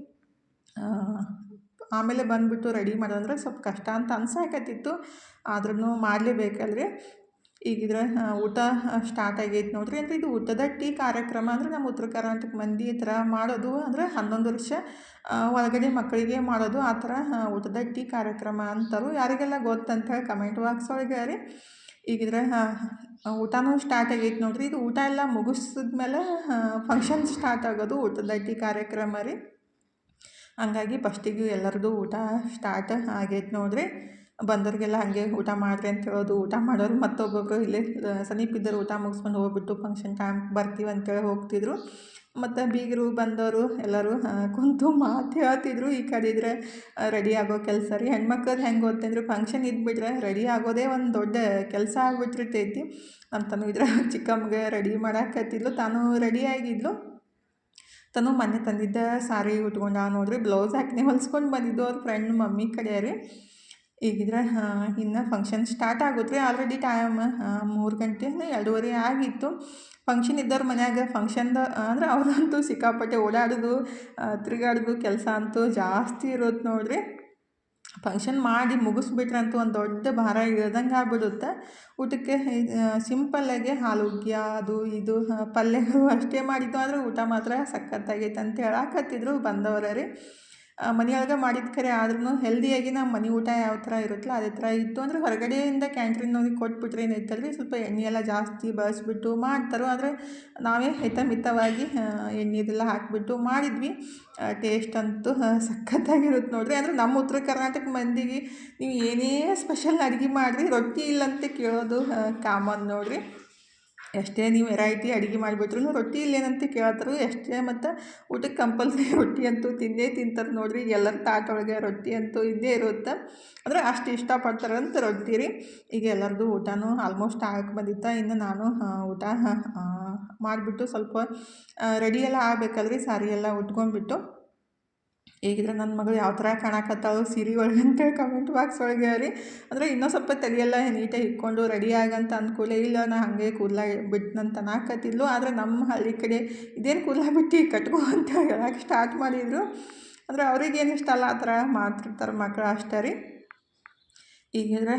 ಆಮೇಲೆ ಬಂದುಬಿಟ್ಟು ರೆಡಿ ಮಾಡೋದಂದ್ರೆ ಸ್ವಲ್ಪ ಕಷ್ಟ ಅಂತ ಅನ್ಸಾಕತ್ತಿತ್ತು. ಆದ್ರೂ ಮಾಡಲೇಬೇಕಲ್ರಿ. ಈಗಿದ್ರೆ ಊಟ ಸ್ಟಾರ್ಟ್ ಆಗೈತೆ ನೋಡಿರಿ. ಅಂದರೆ ಇದು ಊಟದ ಟೀ ಕಾರ್ಯಕ್ರಮ. ಅಂದರೆ ನಮ್ಮ ಉತ್ತರ ಕರ್ನಾಟಕ ಮಂದಿ ಈ ಥರ ಮಾಡೋದು. ಅಂದರೆ 11 ವರ್ಷ ಒಳಗಡೆ ಮಕ್ಕಳಿಗೆ ಮಾಡೋದು. ಆ ಥರ ಊಟದ ಟೀ ಕಾರ್ಯಕ್ರಮ ಅಂತಾರೆ. ಯಾರಿಗೆಲ್ಲ ಗೊತ್ತಂತೇಳಿ ಕಮೆಂಟ್ ಬಾಕ್ಸ್ ಒಳಗೆ ರೀ. ಈಗಿದ್ರೆ ಊಟನೂ ಸ್ಟಾರ್ಟ್ ಆಗೈತೆ ನೋಡಿರಿ. ಇದು ಊಟ ಎಲ್ಲ ಮುಗಿಸಿದ್ಮೇಲೆ ಫಂಕ್ಷನ್ ಸ್ಟಾರ್ಟ್ ಆಗೋದು ಊಟದ ಟೀ ಕಾರ್ಯಕ್ರಮ ರೀ. ಹಂಗಾಗಿ ಫಸ್ಟಿಗೆ ಎಲ್ಲರದು ಊಟ ಸ್ಟಾರ್ಟ್ ಆಗೈತೆ ನೋಡಿರಿ. ಬಂದವ್ರಿಗೆಲ್ಲ ಹಾಗೆ ಊಟ ಮಾಡಿರಿ ಅಂತ ಹೇಳೋದು. ಊಟ ಮಾಡೋರು ಮತ್ತೊಬ್ಬೊಬ್ಬರು ಇಲ್ಲೇ ಸಮೀಪಿದ್ದರು ಊಟ ಮುಗಿಸ್ಕೊಂಡು ಹೋಗ್ಬಿಟ್ಟು ಫಂಕ್ಷನ್ ಟೈಮ್ ಬರ್ತೀವಿ ಅಂತೇಳಿ ಹೋಗ್ತಿದ್ರು. ಮತ್ತು ಬೀಗರು ಬಂದವರು ಎಲ್ಲರೂ ಕುಂತು ಮಾತು ಹೇಳ್ತಿದ್ರು. ಈ ಕಡೆ ಇದ್ರೆ ರೆಡಿ ಆಗೋ ಕೆಲಸ ರೀ. ಹೆಣ್ಮಕ್ಳದ್ದು ಹೆಂಗೆ ಗೊತ್ತಂದ್ರೆ ಫಂಕ್ಷನ್ ಇದ್ಬಿಟ್ರೆ ರೆಡಿ ಆಗೋದೇ ಒಂದು ದೊಡ್ಡ ಕೆಲಸ ಆಗ್ಬಿಟ್ಟಿರ್ತೈತಿ. ನಮ್ಮ ತನು ಇದ್ರೆ ಚಿಕ್ಕಮ್ಮಗೆ ರೆಡಿ ಮಾಡಾಕತ್ತಿದ್ಲು, ತಾನು ರೆಡಿಯಾಗಿದ್ಲು. ತನು ಮೊನ್ನೆ ತಂದಿದ್ದ ಸಾರಿ ಉಟ್ಕೊಂಡ ನೋಡ್ರಿ, ಬ್ಲೌಸ್ ಹಾಕಿನೇ ಹೊಲ್ಸ್ಕೊಂಡು ಬಂದಿದ್ದು ಅವ್ರ ಫ್ರೆಂಡ್ ಮಮ್ಮಿ ಕಡೆ ರೀ. ಈಗಿದ್ರೆ ಇನ್ನು ಫಂಕ್ಷನ್ ಸ್ಟಾರ್ಟ್ ಆಗುತ್ತೆ ರೀ. ಆಲ್ರೆಡಿ ಟೈಮ್ 3 ಗಂಟೆ 2:30 ಆಗಿತ್ತು. ಫಂಕ್ಷನ್ ಇದ್ದವ್ರ ಮನ್ಯಾಗ ಫಂಕ್ಷನ್ದ ಅಂದ್ರೆ ಅವ್ರಂತೂ ಸಿಕ್ಕಾಪಟ್ಟೆ ಓಡಾಡೋದು ತಿರುಗಾಡೋದು ಕೆಲಸ ಅಂತೂ ಜಾಸ್ತಿ ಇರೋದು ನೋಡ್ರಿ. ಫಂಕ್ಷನ್ ಮಾಡಿ ಮುಗಿಸ್ಬಿಟ್ರಂತೂ ಒಂದು ದೊಡ್ಡ ಭಾರ ಇಳ್ದಂಗೆ ಆಗ್ಬಿಡುತ್ತೆ. ಊಟಕ್ಕೆ ಸಿಂಪಲ್ಲಾಗೆ ಹಾಲುಗ್ಯ ಅದು ಇದು ಪಲ್ಯಗಳು ಅಷ್ಟೇ ಮಾಡಿದ್ದು, ಆದರೆ ಊಟ ಮಾತ್ರ ಸಖತ್ತಾಗೈತೆ ಅಂತ ಹೇಳಾಕತ್ತಿದ್ರು ಬಂದವರ ರೀ. ಮನೆಯೊಳಗೆ ಮಾಡಿದ ಖರೆ ಆದ್ರೂ ಹೆಲ್ದಿಯಾಗಿ ನಮ್ಮ ಮನೆ ಊಟ ಯಾವ ಥರ ಇರುತ್ತಲ್ಲ ಅದೇ ಥರ ಇತ್ತು. ಅಂದರೆ ಹೊರಗಡೆಯಿಂದ ಕ್ಯಾಂಟ್ರಿನವ್ರಿಗೆ ಕೊಟ್ಬಿಟ್ರೆ ಏನೈತಲ್ರಿ, ಸ್ವಲ್ಪ ಎಣ್ಣೆ ಎಲ್ಲ ಜಾಸ್ತಿ ಬಳಸ್ಬಿಟ್ಟು ಮಾಡ್ತಾರೆ. ಆದರೆ ನಾವೇ ಹಿತಮಿತವಾಗಿ ಎಣ್ಣೆದೆಲ್ಲ ಹಾಕಿಬಿಟ್ಟು ಮಾಡಿದ್ವಿ. ಟೇಸ್ಟ್ ಅಂತೂ ಸಖತ್ತಾಗಿರುತ್ತೆ ನೋಡ್ರಿ. ಅಂದರೆ ನಮ್ಮ ಉತ್ತರ ಕರ್ನಾಟಕ ಮಂದಿಗೆ ನೀವು ಏನೇ ಸ್ಪೆಷಲ್ ಅಡುಗೆ ಮಾಡಿರಿ ರೊಟ್ಟಿ ಇಲ್ಲಂತೆ ಕೇಳೋದು ಕಾಮನ್ ನೋಡ್ರಿ. ಎಷ್ಟೇ ನೀವು ವೆರೈಟಿ ಅಡುಗೆ ಮಾಡಿಬಿಟ್ರು ರೊಟ್ಟಿ ಇಲ್ಲೇನಂತ ಕೇಳ್ತಾರೆ. ಎಷ್ಟೇ ಮತ್ತು ಊಟಕ್ಕೆ ಕಂಪಲ್ಸರಿ ರೊಟ್ಟಿ ಅಂತೂ ತಿಂದೇ ತಿಂತಾರೆ ನೋಡ್ರಿ. ಎಲ್ಲರ ತಾಟೊಳಗೆ ರೊಟ್ಟಿ ಅಂತೂ ಇದ್ದೇ ಇರುತ್ತೆ. ಅಂದರೆ ಅಷ್ಟು ಇಷ್ಟಪಡ್ತಾರಂತ ರೊಟ್ಟಿ ರೀ. ಈಗ ಎಲ್ಲರದು ಊಟನೂ ಆಲ್ಮೋಸ್ಟ್ ಆಗಕ್ಕೆ ಬಂದಿತ್ತು. ಇನ್ನು ನಾನು ಊಟ ಮಾಡಿಬಿಟ್ಟು ಸ್ವಲ್ಪ ರೆಡಿ ಎಲ್ಲ ಆಗಬೇಕಲ್ರಿ, ಸಾರಿ ಎಲ್ಲ ಉಟ್ಕೊಂಡ್ಬಿಟ್ಟು. ಈಗಿದ್ರೆ ನನ್ನ ಮಗಳು ಯಾವ ಥರ ಕಾಣಕತ್ತಾಳು ಸೀರೆ ಒಳಗೆ ಅಂತೇಳಿ ಕಮೆಂಟ್ ಬಾಕ್ಸ್ ಒಳಗೆ ರೀ. ಅಂದರೆ ಇನ್ನೂ ಸ್ವಲ್ಪ ತಲೆಯೆಲ್ಲ ನೀಟಾಗಿ ಇಟ್ಕೊಂಡು ರೆಡಿ ಆಗಂತ ಅಂದ್ಕೂಡಲೇ ಇಲ್ಲ ನಾ ಹಾಗೆ ಕೂದಲ ಬಿಟ್ಟನಂತ ಅನ್ನಕತ್ತಿದ್ಲು. ಆದರೆ ನಮ್ಮ ಹಳ್ಳಿ ಕಡೆ ಇದೇನು ಕೂದಲ ಬಿಟ್ಟು ಕಟ್ಕೋ ಅಂತ ಹೇಳಕ್ಕೆ ಸ್ಟಾರ್ಟ್ ಮಾಡಿದರು. ಅಂದರೆ ಅವ್ರಿಗೇನು ಇಷ್ಟ ಅಲ್ಲ ಆ ಥರ ಮಾಡ್ತಿರ್ತಾರೆ ಮಕ್ಕಳು ಅಷ್ಟೇ ರೀ. ಈಗಿದ್ರೆ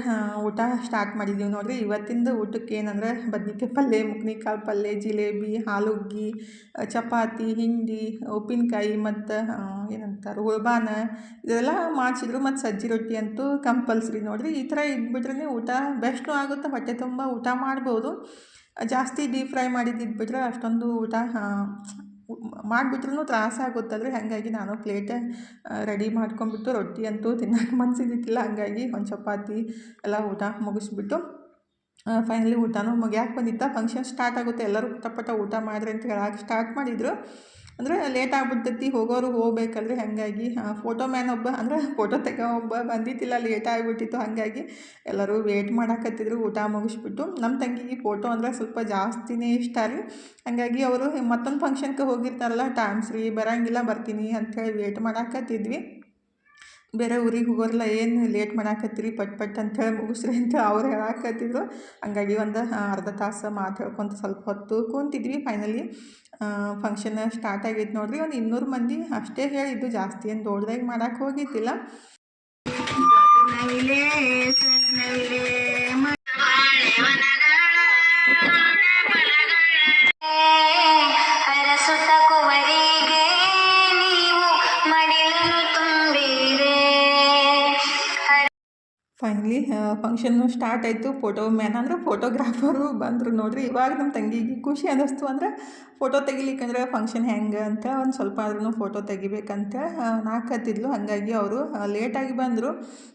ಊಟ ಸ್ಟಾರ್ಟ್ ಮಾಡಿದ್ದೀವಿ ನೋಡಿರಿ. ಇವತ್ತಿಂದ ಊಟಕ್ಕೆ ಏನಂದ್ರೆ ಬದ್ನಿಕಾಯಿ ಪಲ್ಯ, ಮುಕ್ನಿಕಾಳು ಪಲ್ಯ, ಜಿಲೇಬಿ, ಹಾಲುಗ್ಗಿ, ಚಪಾತಿ, ಹಿಂಡಿ, ಉಪ್ಪಿನಕಾಯಿ ಮತ್ತು ಏನಂತಾರೆ ಉಳ್ಬಾನ ಇದೆಲ್ಲ ಮಾಡಿಸಿದ್ರು. ಮತ್ತು ಸಜ್ಜಿ ರೊಟ್ಟಿ ಅಂತೂ ಕಂಪಲ್ಸರಿ ನೋಡಿರಿ. ಈ ಥರ ಇದ್ಬಿಟ್ರೆ ಊಟ ಬೆಸ್ಟು ಆಗುತ್ತೆ, ಹೊಟ್ಟೆ ತುಂಬ ಊಟ ಮಾಡ್ಬೋದು. ಜಾಸ್ತಿ ಡೀಪ್ ಫ್ರೈ ಮಾಡಿದ್ದಿದ್ಬಿಟ್ರೆ ಅಷ್ಟೊಂದು ಊಟ ಮಾಡಿಬಿಟ್ರೂ ತ್ರಾಸ ಆಗುತ್ತಲ್ರಿ. ಹಾಗಾಗಿ ನಾನು ಪ್ಲೇಟ್ ರೆಡಿ ಮಾಡ್ಕೊಂಡ್ಬಿಟ್ಟು ರೊಟ್ಟಿ ಅಂತೂ ತಿನ್ನೋಕೆ ಮನಸ್ಸಿದ್ದಿಲ್ಲ. ಹಾಗಾಗಿ ಒಂದು ಚಪಾತಿ ಎಲ್ಲ ಊಟ ಮುಗಿಸ್ಬಿಟ್ಟು ಫೈನಲಿ ಊಟನೂ ಮುಗಿಯಾಕೆ ಬಂದಿತ್ತು. ಫಂಕ್ಷನ್ ಸ್ಟಾರ್ಟ್ ಆಗುತ್ತೆ, ಎಲ್ಲರೂ ಪಟ ಊಟ ಮಾಡಿರಿ ಅಂತ ಹೇಳಕ್ಕೆ ಸ್ಟಾರ್ಟ್ ಮಾಡಿದರು. ಅಂದರೆ ಲೇಟ್ ಆಗ್ಬಿಡ್ತೈತಿ, ಹೋಗೋರು ಹೋಗ್ಬೇಕಲ್ರಿ. ಹಾಗಾಗಿ ಫೋಟೋ ಮ್ಯಾನ್ ಒಬ್ಬ ಅಂದರೆ ಫೋಟೋ ತೆಗೋ ಒಬ್ಬ ಬಂದಿದ್ದಿಲ್ಲ, ಲೇಟ್ ಆಗಿಬಿಟ್ಟಿತ್ತು. ಹಾಗಾಗಿ ಎಲ್ಲರೂ ವೇಟ್ ಮಾಡಾಕತ್ತಿದ್ರು ಊಟ ಮುಗಿಸ್ಬಿಟ್ಟು. ನಮ್ಮ ತಂಗಿಗೆ ಫೋಟೋ ಅಂದರೆ ಸ್ವಲ್ಪ ಜಾಸ್ತಿನೇ ಇಷ್ಟ ರೀ. ಹಾಗಾಗಿ ಅವರು ಮತ್ತೊಂದು ಫಂಕ್ಷನ್ಗೆ ಹೋಗಿರ್ತಾರಲ್ಲ, ಟೈಮ್ಸ್ ರೀ ಬರೋಂಗಿಲ್ಲ ಬರ್ತೀನಿ ಅಂಥೇಳಿ ವೇಟ್ ಮಾಡಾಕತ್ತಿದ್ವಿ. ಬೇರೆ ಊರಿಗೆ ಹೋಗೋರೆಲ್ಲ ಏನು ಲೇಟ್ ಮಾಡಾಕತ್ತೀರಿ ಪಟ್ ಅಂಥೇಳಿ ಮುಗಿಸ್ರಿ ಅಂತ ಅವ್ರು ಹೇಳಾಕತ್ತಿದ್ರು. ಹಂಗಾಗಿ ಒಂದು ಅರ್ಧ ತಾಸು ಮಾತು ಹೇಳ್ಕೊತ ಸ್ವಲ್ಪ ಹೊತ್ತು ಕೂತಿದ್ವಿ. ಫೈನಲಿ ಫಂಕ್ಷನ್ ಸ್ಟಾರ್ಟ್ ಆಗೈತೆ ನೋಡ್ರಿ. ಒಂದು 200 ಮಂದಿ ಅಷ್ಟೇ ಹೇಳಿದ್ದು, ಜಾಸ್ತಿ ಏನು ದೊಡ್ಡದಾಗಿ ಮಾಡೋಕೆ ಹೋಗಿದ್ದಿಲ್ಲ. ಫೈನಲಿ ಫಂಕ್ಷನ್ನು ಸ್ಟಾರ್ಟ್ ಆಯಿತು. ಫೋಟೋ ಮ್ಯಾನ್ ಅಂದರೆ ಫೋಟೋಗ್ರಾಫರು ಬಂದರು ನೋಡಿರಿ. ಇವಾಗ ನಮ್ಮ ತಂಗಿಗೆ ಖುಷಿ ಅನ್ನಿಸ್ತು. ಅಂದರೆ ಫೋಟೋ ತೆಗಿಲಿಕ್ಕಂದ್ರೆ ಫಂಕ್ಷನ್ ಹೆಂಗೆ ಅಂತ ಒಂದು ಸ್ವಲ್ಪ ಆದ್ರೂ ಫೋಟೋ ತೆಗಿಬೇಕಂತ ನಾಲ್ಕತ್ತಿದ್ಲು. ಹಾಗಾಗಿ ಅವರು ಲೇಟಾಗಿ ಬಂದರು.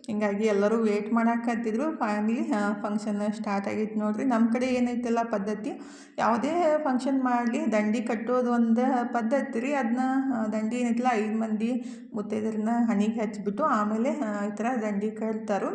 ಹಿಂಗಾಗಿ ಎಲ್ಲರೂ ವೇಟ್ ಮಾಡಾಕತ್ತಿದ್ರು. ಫೈನಲಿ ಫಂಕ್ಷನ್ ಸ್ಟಾರ್ಟ್ ಆಗಿತ್ತು ನೋಡಿರಿ. ನಮ್ಮ ಕಡೆ ಏನೈತೆಲ್ಲ ಪದ್ಧತಿ, ಯಾವುದೇ ಫಂಕ್ಷನ್ ಮಾಡಲಿ ದಂಡಿ ಕಟ್ಟೋದು ಒಂದು ಪದ್ಧತಿ ರೀ. ಅದನ್ನ ದಂಡಿ ಏನೈತಿಲ್ಲ 5 ಮಂದಿ ಮುತ್ತೈದರನ್ನ ಹಣಿಗೆ ಹಚ್ಚಿಬಿಟ್ಟು ಆಮೇಲೆ ಈ ಥರ ದಂಡಿ ಕಟ್ತಾರೆ.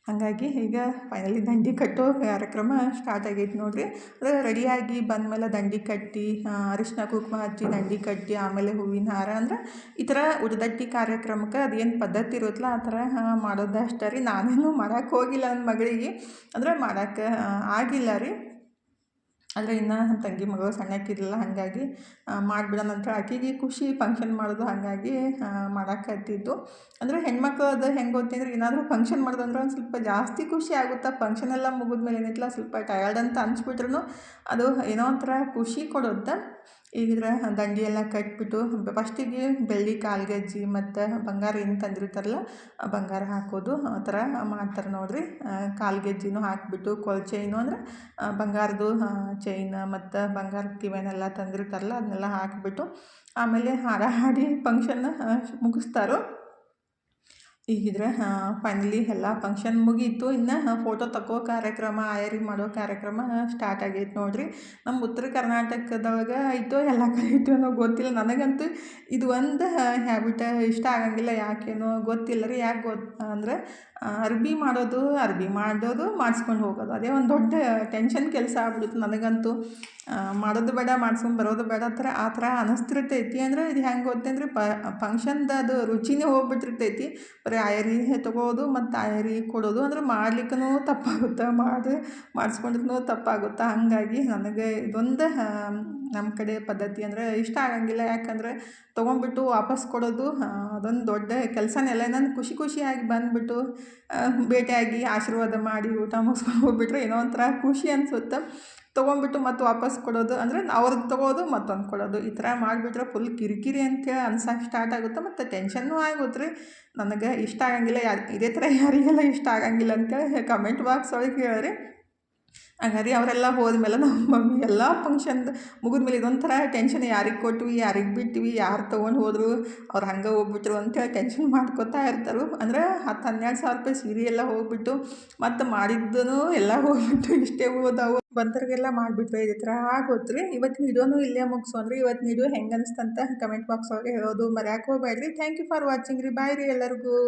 ಹಾಗಾಗಿ ಈಗ ಫೈನಲಿ ದಂಡಿ ಕಟ್ಟೋ ಕಾರ್ಯಕ್ರಮ ಸ್ಟಾರ್ಟ್ ಆಗೈತೆ ನೋಡಿರಿ. ಅದು ರೆಡಿಯಾಗಿ ಬಂದಮೇಲೆ ದಂಡಿ ಕಟ್ಟಿ ಅರಿಶಿನ ಕುಂಕುಮ ಹಚ್ಚಿ ದಂಡಿ ಕಟ್ಟಿ ಆಮೇಲೆ ಹೂವಿನ ಹಾರ ಅಂದ್ರೆ ಈ ಥರ ಉಡದಟ್ಟಿ ಕಾರ್ಯಕ್ರಮಕ್ಕೆ ಅದೇನು ಪದ್ಧತಿ ಇರುತ್ತಲ್ಲ ಆ ಥರ ಮಾಡೋದು ಅಷ್ಟೇ ರೀ. ನಾನೇನು ಮಾಡೋಕ್ಕೆ ಹೋಗಿಲ್ಲ ನನ್ನ ಮಗಳಿಗೆ, ಅಂದರೆ ಮಾಡೋಕ್ಕೆ ಆಗಿಲ್ಲ ರೀ. ಆದರೆ ಇನ್ನು ತಂಗಿ ಮಗಳು ಸಣ್ಣಕ್ಕಿರಲಿಲ್ಲ, ಹಾಗಾಗಿ ಮಾಡಿಬಿಡೋಣ ಅಂತ ಆಕೆಗೆ ಖುಷಿ ಫಂಕ್ಷನ್ ಮಾಡೋದು. ಹಾಗಾಗಿ ಮಾಡೋಕ್ಕತ್ತಿದ್ದು. ಅಂದರೆ ಹೆಣ್ಮಕ್ಳು ಅದು ಹೆಂಗೆ ಗೊತ್ತಂದ್ರೆ ಏನಾದರೂ ಫಂಕ್ಷನ್ ಮಾಡೋದಂದ್ರೆ ಒಂದು ಸ್ವಲ್ಪ ಜಾಸ್ತಿ ಖುಷಿ ಆಗುತ್ತೆ. ಫಂಕ್ಷನ್ ಎಲ್ಲ ಮುಗಿದ್ಮೇಲೆ ಏನೈತಿಲ್ಲ ಸ್ವಲ್ಪ ಟಯರ್ಡ್ ಅಂತ ಅನ್ಸ್ಬಿಟ್ರೂ ಅದು ಏನೋ ಒಂಥರ ಖುಷಿ ಕೊಡುತ್ತೆ. ಈಗಿದ್ರೆ ದಂಡಿ ಎಲ್ಲ ಕಟ್ಬಿಟ್ಟು ಫಸ್ಟಿಗೆ ಬೆಳ್ಳಿ ಕಾಲ್ಗೆಜ್ಜೆ ಮತ್ತು ಬಂಗಾರ ಏನು ತಂದಿರ್ತಾರಲ್ಲ ಬಂಗಾರ ಹಾಕೋದು ಆ ಥರ ಮಾಡ್ತಾರೆ ನೋಡಿರಿ. ಕಾಲ್ಗೆಜ್ಜೆನೂ ಹಾಕಿಬಿಟ್ಟು ಕೊಳ್ ಚೈನು ಅಂದರೆ ಬಂಗಾರದ್ದು ಚೈನ್ ಮತ್ತು ಬಂಗಾರದ ಕಿವೆನೆಲ್ಲ ತಂದಿರ್ತಾರಲ್ಲ ಅದನ್ನೆಲ್ಲ ಹಾಕಿಬಿಟ್ಟು ಆಮೇಲೆ ಹಾಡ ಹಾಡಿ ಫಂಕ್ಷನ್ನ ಮುಗಿಸ್ತಾರೋ. ಈಗಿದ್ರೆ ಫೈನಲಿ ಎಲ್ಲ ಫಂಕ್ಷನ್ ಮುಗೀತು. ಇನ್ನು ಫೋಟೋ ತಗೋ ಕಾರ್ಯಕ್ರಮ, ಆಯರಿ ಮಾಡೋ ಕಾರ್ಯಕ್ರಮ ಸ್ಟಾರ್ಟ್ ಆಗೈತೆ ನೋಡಿರಿ. ನಮ್ಮ ಉತ್ತರ ಕರ್ನಾಟಕದೊಳಗೆ ಐತೋ ಎಲ್ಲ ಕಡೆ ಐತೋ ಅನ್ನೋ ಗೊತ್ತಿಲ್ಲ. ನನಗಂತೂ ಇದು ಒಂದು ಹ್ಯಾಬಿಟ ಇಷ್ಟ ಆಗಂಗಿಲ್ಲ. ಯಾಕೇನೋ ಗೊತ್ತಿಲ್ಲ ರೀ. ಯಾಕೆ ಅಂದರೆ ಅರ್ಬಿ ಮಾಡೋದು ಮಾಡಿಸ್ಕೊಂಡು ಹೋಗೋದು ಅದೇ ಒಂದು ದೊಡ್ಡ ಟೆನ್ಷನ್ ಕೆಲಸ ಆಗ್ಬಿಡುತ್ತೆ ನನಗಂತೂ. ಮಾಡೋದು ಬೇಡ, ಮಾಡ್ಸ್ಕೊಂಡು ಬರೋದು ಬೇಡ ಆ ಥರ ಅನ್ನಿಸ್ತಿರ್ತೈತಿ. ಅಂದರೆ ಇದು ಹೆಂಗೆ ಗೊತ್ತೇನ್ರಿ, ಫಂಕ್ಷನ್ದು ಅದು ರುಚಿನೇ ಹೋಗ್ಬಿಟ್ಟಿರ್ತೈತಿ. ಬರೀ ಆಯರಿ ತೊಗೊಳೋದು ಮತ್ತು ಆಯರಿ ಕೊಡೋದು. ಅಂದ್ರೆ ಮಾಡ್ಲಿಕ್ಕೂ ತಪ್ಪಾಗುತ್ತೆ, ಮಾಡಿಸ್ಕೊಂಡಿದ್ರೂ ತಪ್ಪಾಗುತ್ತೆ. ಹಾಗಾಗಿ ನನಗೆ ಇದೊಂದು ನಮ್ಮ ಕಡೆ ಪದ್ಧತಿ ಅಂದರೆ ಇಷ್ಟ ಆಗಂಗಿಲ್ಲ. ಯಾಕಂದರೆ ತೊಗೊಂಡ್ಬಿಟ್ಟು ವಾಪಸ್ ಕೊಡೋದು ಅದೊಂದು ದೊಡ್ಡ ಕೆಲಸನೆಲ್ಲ. ನಾನು ಖುಷಿಯಾಗಿ ಬಂದುಬಿಟ್ಟು ಭೇಟಿಯಾಗಿ ಆಶೀರ್ವಾದ ಮಾಡಿ ಊಟ ಮುಗಿಸ್ಕೊಂಡು ಹೋಗ್ಬಿಟ್ರೆ ಏನೋ ಒಂಥರ ಖುಷಿ ಅನಿಸುತ್ತೆ. ತೊಗೊಂಡ್ಬಿಟ್ಟು ಮತ್ತು ವಾಪಸ್ ಕೊಡೋದು ಅಂದರೆ ಅವ್ರದ್ದು ತೊಗೊಳೋದು ಮತ್ತೊಂದು ಕೊಡೋದು, ಈ ಥರ ಮಾಡಿಬಿಟ್ರೆ ಫುಲ್ ಕಿರಿಕಿರಿ ಅಂತೇಳಿ ಅನ್ಸೋಕೆ ಸ್ಟಾರ್ಟ್ ಆಗುತ್ತೆ. ಮತ್ತು ಟೆನ್ಷನ್ನೂ ಆಗುತ್ತೆ ರೀ. ನನಗೆ ಇಷ್ಟ ಆಗಂಗಿಲ್ಲ. ಇದೇ ಥರ ಯಾರಿಗೆಲ್ಲ ಇಷ್ಟ ಆಗಂಗಿಲ್ಲ ಅಂತೇಳಿ ಕಮೆಂಟ್ ಬಾಕ್ಸ್ ಒಳಗೆ ಹೇಳ್ರಿ. ಹಂಗಾರಿ ಅವರೆಲ್ಲ ಹೋದ್ಮೇಲೆ ನಮ್ಮ ಮಮ್ಮಿ ಎಲ್ಲ ಫಂಕ್ಷನ್ದು ಮುಗಿದ್ಮೇಲೆ ಇದೊಂಥರ ಟೆನ್ಷನ್, ಯಾರಿಗೆ ಕೊಟ್ವಿ, ಯಾರಿಗೆ ಬಿಟ್ವಿ, ಯಾರು ತೊಗೊಂಡು ಹೋದರು, ಅವ್ರು ಹಂಗೆ ಹೋಗ್ಬಿಟ್ರು ಅಂತೇಳಿ ಟೆನ್ಷನ್ ಮಾಡ್ಕೊತಾ ಇರ್ತಾರೆ. ಅಂದರೆ 10-12 ಸಾವಿರ ರೂಪಾಯಿ ಸೀರೆ ಎಲ್ಲ ಹೋಗ್ಬಿಟ್ಟು ಮತ್ತು ಮಾಡಿದ್ದೂ ಎಲ್ಲ ಹೋಗ್ಬಿಟ್ಟು ಇಷ್ಟೇ ಹೋದವು. ಬಂದವ್ರಿಗೆಲ್ಲ ಮಾಡಿಬಿಟ್ರೆ ಇದೇ ಥರ ಆಗೋತ್ರಿ. ಇವತ್ತಿನ ವಿಡಿಯೋನು ಇಲ್ಲೇ ಮುಗಿಸೋಣ್ರಿ. ಇವತ್ತಿನ ವಿಡಿಯೋ ಹೆಂಗೆ ಅನಿಸ್ತಂತ ಕಮೆಂಟ್ ಬಾಕ್ಸ್ ಒಳಗೆ ಹೇಳೋದು ಮರ್ಯಾಕೆ ಹೋಗ್ಬೇಡ್ರಿ. ಥ್ಯಾಂಕ್ ಯು ಫಾರ್ ವಾಚಿಂಗ್ ರೀ. ಬಾಯ್ ರೀ ಎಲ್ಲರಿಗೂ.